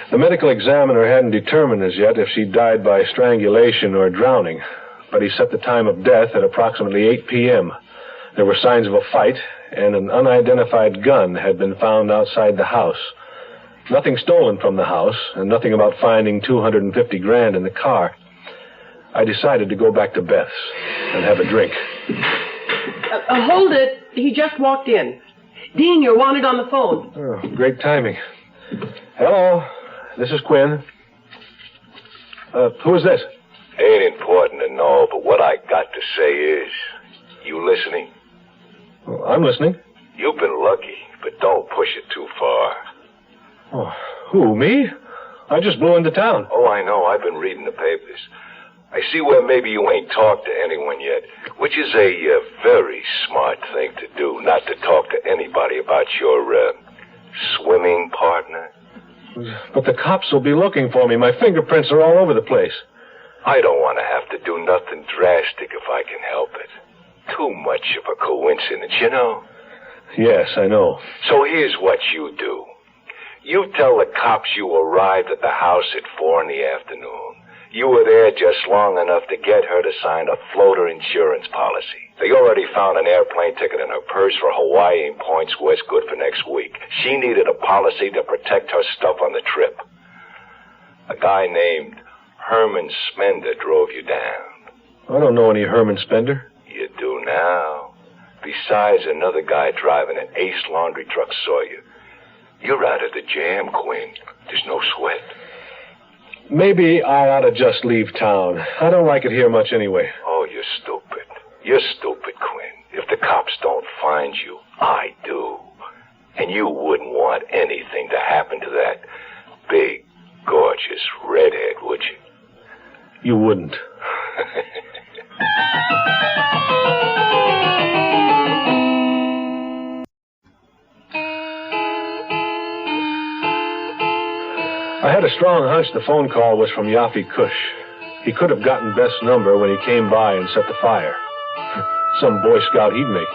The medical examiner hadn't determined as yet if she died by strangulation or drowning, but he set the time of death at approximately 8 p.m. There were signs of a fight, and an unidentified gun had been found outside the house. Nothing stolen from the house, and nothing about finding $250,000 in the car. I decided to go back to Beth's and have a drink. Hold it. He just walked in. Dean, you're wanted on the phone. Oh, great timing. Hello, this is Quinn. Who is this? Ain't important to know, but what I got to say is, you listening? Well, I'm listening. You've been lucky, but don't push it too far. Oh, who, me? I just blew into town. Oh, I know. I've been reading the papers. I see where maybe you ain't talked to anyone yet, which is a very smart thing to do, not to talk to anybody about your swimming partner. But the cops will be looking for me. My fingerprints are all over the place. I don't want to have to do nothing drastic if I can help it. Too much of a coincidence, you know? Yes, I know. So here's what you do. You tell the cops you arrived at the house at 4 p.m. You were there just long enough to get her to sign a floater insurance policy. They already found an airplane ticket in her purse for Hawaii and points west good for next week. She needed a policy to protect her stuff on the trip. A guy named Herman Spender drove you down. I don't know any Herman Spender. You do now. Besides, another guy driving an Ace laundry truck saw you. You're out of the jam, Quinn. There's no sweat. Maybe I ought to just leave town. I don't like it here much anyway. Oh, you're stupid. You're stupid, Quinn. If the cops don't find you, I do. And you wouldn't want anything to happen to that big, gorgeous redhead, would you? You wouldn't. I had a strong hunch the phone call was from Yafi Kush. He could have gotten Beth's number when he came by and set the fire. Some Boy Scout he'd make.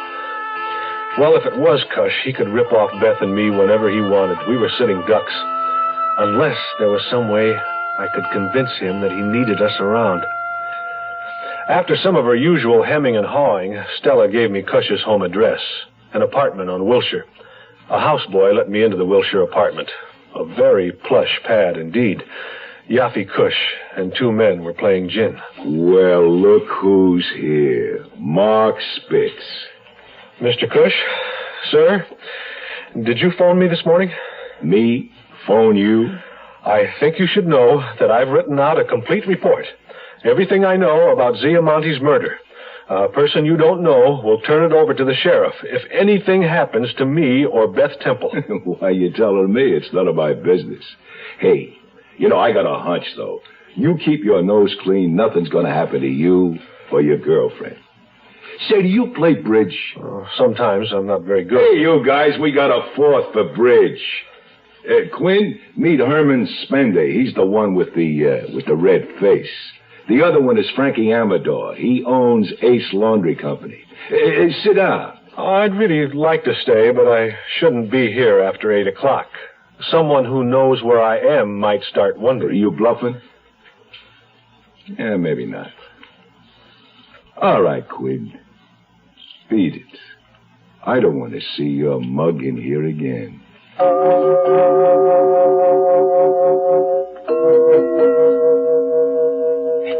Well, if it was Cush, he could rip off Beth and me whenever he wanted. We were sitting ducks. Unless there was some way I could convince him that he needed us around. After some of her usual hemming and hawing, Stella gave me Cush's home address, an apartment on Wilshire. A houseboy let me into the Wilshire apartment. A very plush pad indeed. Yaffe Cush and 2 men were playing gin. Well, look who's here. Mark Spitz. Mr. Cush, sir, did you phone me this morning? Me? Phone you? I think you should know that I've written out a complete report. Everything I know about Zia Monte's murder. A person you don't know will turn it over to the sheriff if anything happens to me or Beth Temple. Why, you telling me? It's none of my business. Hey, I got a hunch, though. You keep your nose clean, nothing's going to happen to you or your girlfriend. Say, do you play bridge? Sometimes. I'm not very good. Hey, you guys, we got a 4th for bridge. Quinn, meet Herman Spender. He's the one with the red face. The other one is Frankie Amador. He owns Ace Laundry Company. Sit down. I'd really like to stay, but I shouldn't be here after 8 o'clock. Someone who knows where I am might start wondering. Are you bluffing? Yeah, maybe not. All right, Quinn. Beat it. I don't want to see your mug in here again.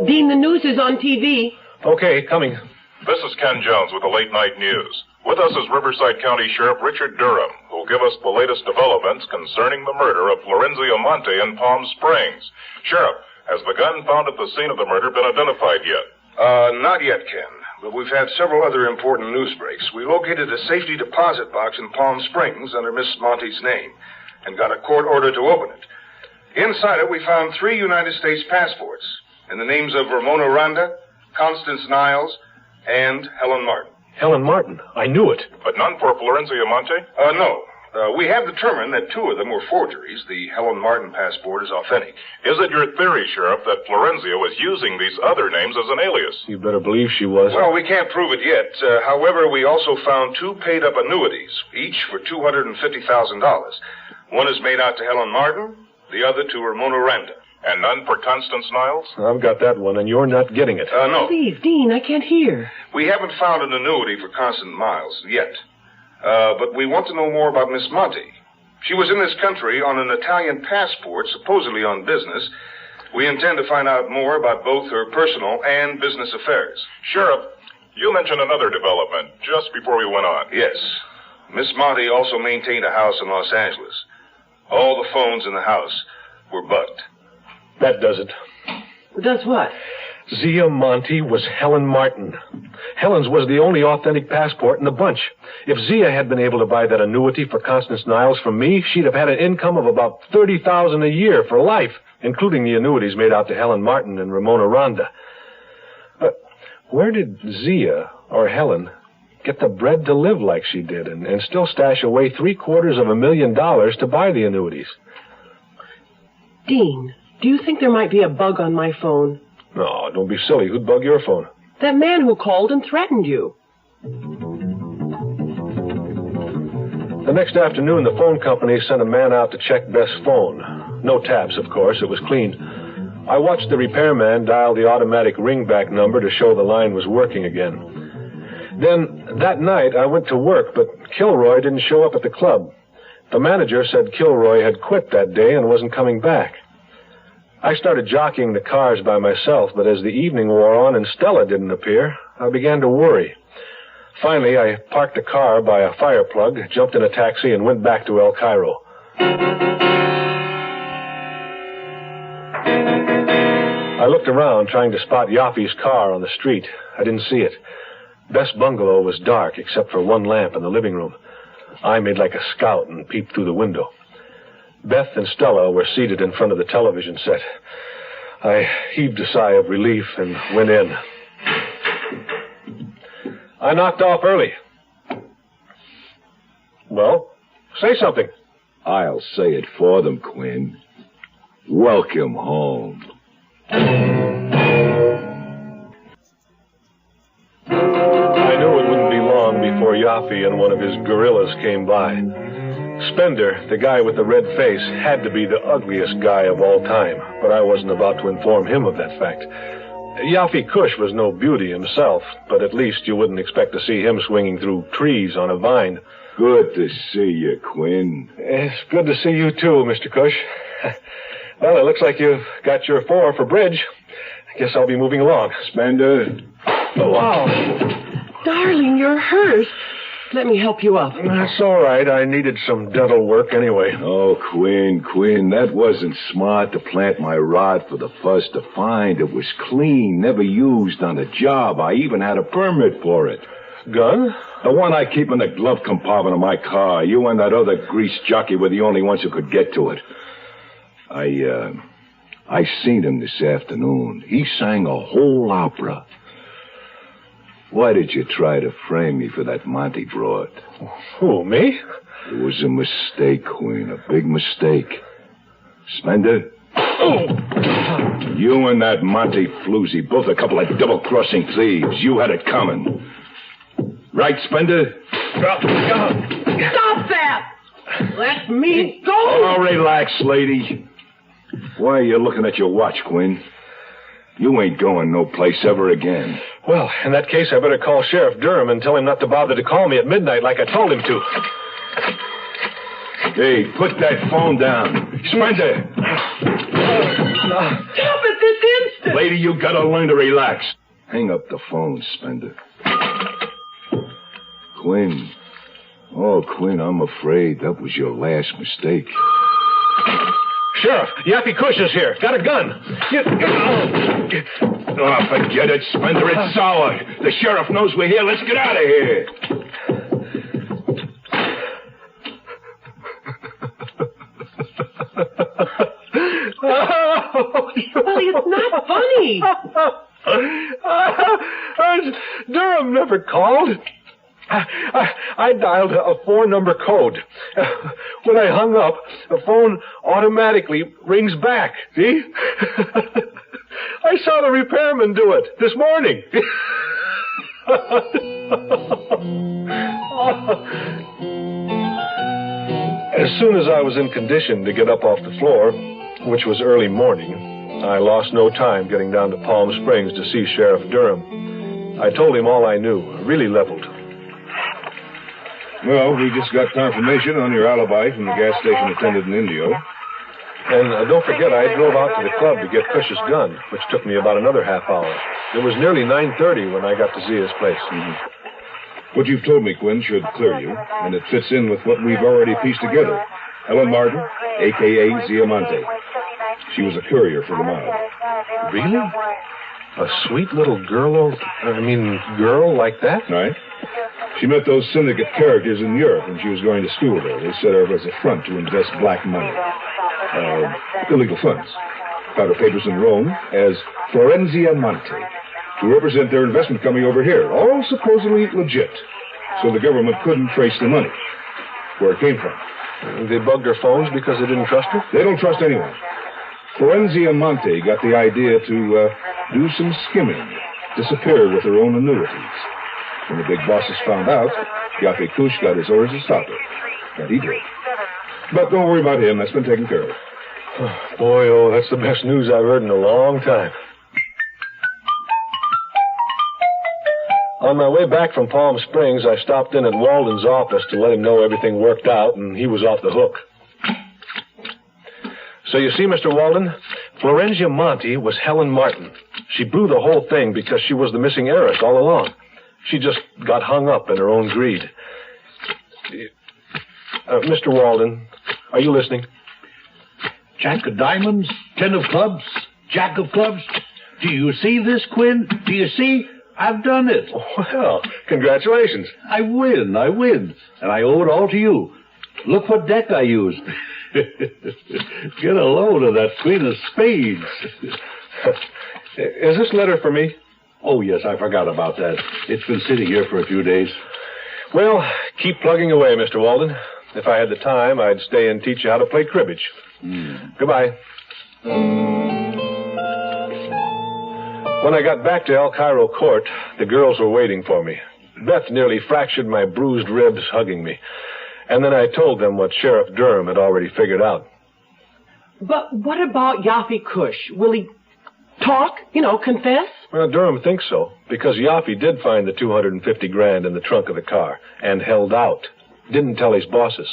Dean, the news is on TV. Okay, coming. This is Ken Jones with the Late Night News. With us is Riverside County Sheriff Richard Durham, who will give us the latest developments concerning the murder of Florenzio Monte in Palm Springs. Sheriff, has the gun found at the scene of the murder been identified yet? Not yet, Ken. But we've had several other important news breaks. We located a safety deposit box in Palm Springs under Miss Monte's name and got a court order to open it. Inside it, we found 3 United States passports in the names of Ramona Randa, Constance Niles, and Helen Martin. Helen Martin? I knew it. But none for Florenzio Monte? No. We have determined that 2 of them were forgeries. The Helen Martin passport is authentic. Is it your theory, Sheriff, that Florenzio was using these other names as an alias? You better believe she was. Well, we can't prove it yet. However, we also found 2 paid-up annuities, each for $250,000. One is made out to Helen Martin, the other to Ramona Randa. And none for Constance Niles? I've got that one, and you're not getting it. No. Please, Dean, I can't hear. We haven't found an annuity for Constance Niles yet. But we want to know more about Miss Monte. She was in this country on an Italian passport, supposedly on business. We intend to find out more about both her personal and business affairs. Sheriff, you mentioned another development just before we went on. Yes. Miss Monte also maintained a house in Los Angeles. All the phones in the house were bugged. That does it. Does what? Zia Monte was Helen Martin. Helen's was the only authentic passport in the bunch. If Zia had been able to buy that annuity for Constance Niles from me, she'd have had an income of about $30,000 a year for life, including the annuities made out to Helen Martin and Ramona Randa. Where did Zia, or Helen, get the bread to live like she did and still stash away $750,000 to buy the annuities? Dean, do you think there might be a bug on my phone? No, don't be silly. Who'd bug your phone? That man who called and threatened you. The next afternoon, the phone company sent a man out to check Beth's phone. No taps, of course. It was cleaned. I watched the repairman dial the automatic ringback number to show the line was working again. Then, that night, I went to work, but Kilroy didn't show up at the club. The manager said Kilroy had quit that day and wasn't coming back. I started jockeying the cars by myself, but as the evening wore on and Stella didn't appear, I began to worry. Finally, I parked the car by a fire plug, jumped in a taxi, and went back to El Cairo. I looked around, trying to spot Yaffe's car on the street. I didn't see it. Beth's bungalow was dark, except for one lamp in the living room. I made like a scout and peeped through the window. Beth and Stella were seated in front of the television set. I heaved a sigh of relief and went in. I knocked off early. Well, say something. I'll say it for them, Quinn. Welcome home. Yaffe and one of his gorillas came by. Spender, the guy with the red face, had to be the ugliest guy of all time, but I wasn't about to inform him of that fact. Yaffe Kush was no beauty himself, but at least you wouldn't expect to see him swinging through trees on a vine. Good to see you, Quinn. It's good to see you, too, Mr. Kush. Well, it looks like you've got your 4 for bridge. I guess I'll be moving along. Spender. Oh, wow. Darling, you're hurt. Let me help you up. That's all right. I needed some dental work anyway. Oh, Quinn, that wasn't smart to plant my rod for the fuzz to find. It was clean, never used on the job. I even had a permit for it. Gun? The one I keep in the glove compartment of my car. You and that other grease jockey were the only ones who could get to it. I seen him this afternoon. He sang a whole opera. Why did you try to frame me for that Monty broad? Who, me? It was a mistake, Queen, a big mistake. Spender? Oh. You and that Monty floozy, both a couple of double-crossing thieves. You had it coming. Right, Spender? Stop that! Let me go! Oh, relax, lady. Why are you looking at your watch, Quinn? You ain't going no place ever again. Well, in that case, I better call Sheriff Durham and tell him not to bother to call me at midnight like I told him to. Hey, put that phone down. Spender! Stop it this instant! Lady, you gotta learn to relax. Hang up the phone, Spender. Quinn. Oh, Quinn, I'm afraid that was your last mistake. Sheriff, Yaffe Kush is here. Got a gun. Oh, forget it, Spender. It's sour. The sheriff knows we're here. Let's get out of here. Well, it's not funny. Durham never called. I dialed a 4-number code. When I hung up, the phone automatically rings back. See? I saw the repairman do it this morning. As soon as I was in condition to get up off the floor, which was early morning, I lost no time getting down to Palm Springs to see Sheriff Durham. I told him all I knew, really leveled. Well, we just got confirmation on your alibi from the gas station attendant in Indio. And don't forget, I drove out to the club to get Cush's gun, which took me about another half hour. It was nearly 9:30 when I got to Zia's place. Mm-hmm. What you've told me, Quinn, should clear you, and it fits in with what we've already pieced together. Helen Martin, a.k.a. Zia Monte. She was a courier for the mob. Really? A sweet little girl like that? Right. She met those syndicate characters in Europe when she was going to school there. They set her up as a front to invest black money. Illegal funds. Got her papers in Rome as Florenzia Monte to represent their investment coming over here. All supposedly legit. So the government couldn't trace the money, where it came from. They bugged her phones because they didn't trust her? They don't trust anyone. Florenzia Monte got the idea to do some skimming, disappear with her own annuities. When the big bosses found out, Yaffe Kush got his orders to stop her. And he did. But don't worry about him. That's been taken care of. Oh, boy, that's the best news I've heard in a long time. On my way back from Palm Springs, I stopped in at Walden's office to let him know everything worked out, and he was off the hook. So you see, Mr. Walden, Florenzia Monte was Helen Martin. She blew the whole thing because she was the missing heiress all along. She just got hung up in her own greed. Mr. Walden, are you listening? Jack of diamonds, 10 of clubs, Jack of clubs. Do you see this, Quinn? Do you see? I've done it. Well, congratulations. I win. And I owe it all to you. Look what deck I used. Get a load of that Queen of Spades. Is this letter for me? Oh, yes, I forgot about that. It's been sitting here for a few days. Well, keep plugging away, Mr. Walden. If I had the time, I'd stay and teach you how to play cribbage. Goodbye. When I got back to El Cairo Court, the girls were waiting for me. Beth nearly fractured my bruised ribs hugging me. And then I told them what Sheriff Durham had already figured out. But what about Yaffe Kush? Will he talk? Confess? Well, Durham thinks so, because Yaffe did find the $250,000 in the trunk of the car and held out. Didn't tell his bosses.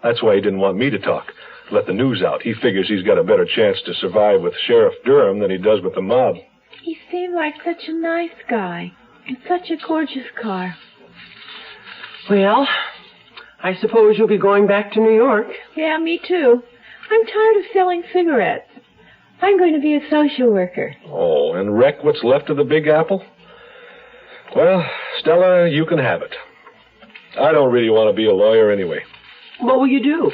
That's why he didn't want me to talk. Let the news out. He figures he's got a better chance to survive with Sheriff Durham than he does with the mob. He seemed like such a nice guy. And such a gorgeous car. Well, I suppose you'll be going back to New York. Yeah, me too. I'm tired of selling cigarettes. I'm going to be a social worker. Oh, and wreck what's left of the Big Apple? Well, Stella, you can have it. I don't really want to be a lawyer anyway. What will you do?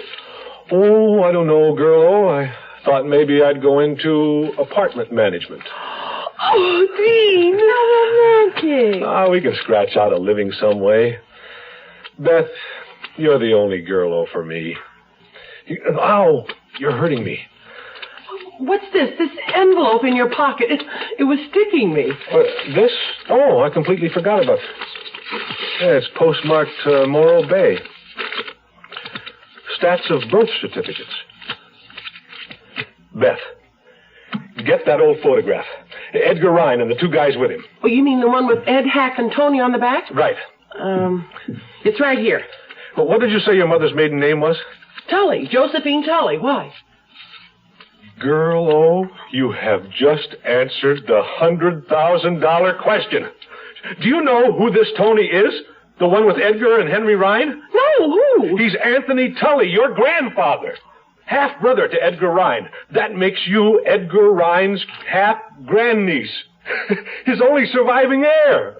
Oh, I don't know, girl. I thought maybe I'd go into apartment management. Oh, Dean, how romantic. We can scratch out a living some way. Beth, you're the only girl for me. Ow, you're hurting me. What's this? This envelope in your pocket. It was sticking me. This? Oh, I completely forgot about it. Yeah, it's postmarked Morro Bay. Stats of birth certificates. Beth, get that old photograph. Edgar Ryan and the two guys with him. Oh, you mean the one with Ed, Hack, and Tony on the back? Right. It's right here. Well, what did you say your mother's maiden name was? Tully. Josephine Tully. Why? Girl, you have just answered the $100,000 question. Do you know who this Tony is? The one with Edgar and Henry Ryan? No, who? He's Anthony Tully, your grandfather. Half-brother to Edgar Ryan. That makes you Edgar Ryan's half-grandniece. His only surviving heir.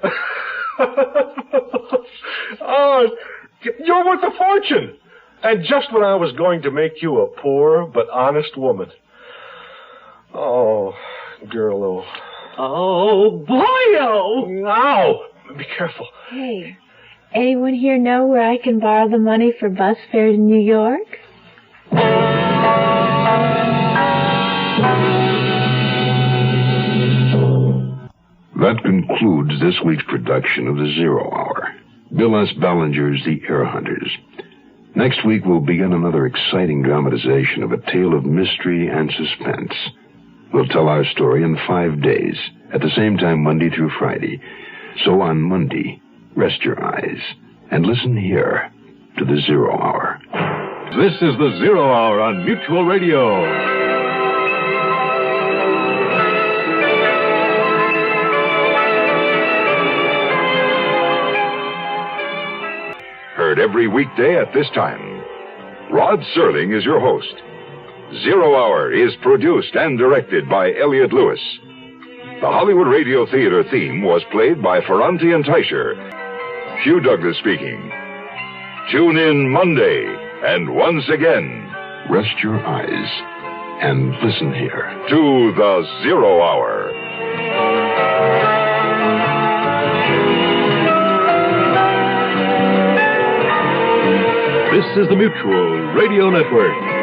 Oh, you're worth a fortune. And just when I was going to make you a poor but honest woman. Oh, girl, Oh, boyo! Ow! Be careful. Hey, anyone here know where I can borrow the money for bus fare to New York? That concludes this week's production of The Zero Hour. Bill S. Ballinger's The Air Hunters. Next week, we'll begin another exciting dramatization of a tale of mystery and suspense. We'll tell our story in 5 days, at the same time Monday through Friday. So on Monday, rest your eyes and listen here to The Zero Hour. This is The Zero Hour on Mutual Radio. Heard every weekday at this time. Rod Serling is your host. Zero Hour is produced and directed by Elliot Lewis. The Hollywood Radio Theater theme was played by Ferranti and Teicher. Hugh Douglas speaking. Tune in Monday, and once again, rest your eyes and listen here to The Zero Hour. This is the Mutual Radio Network.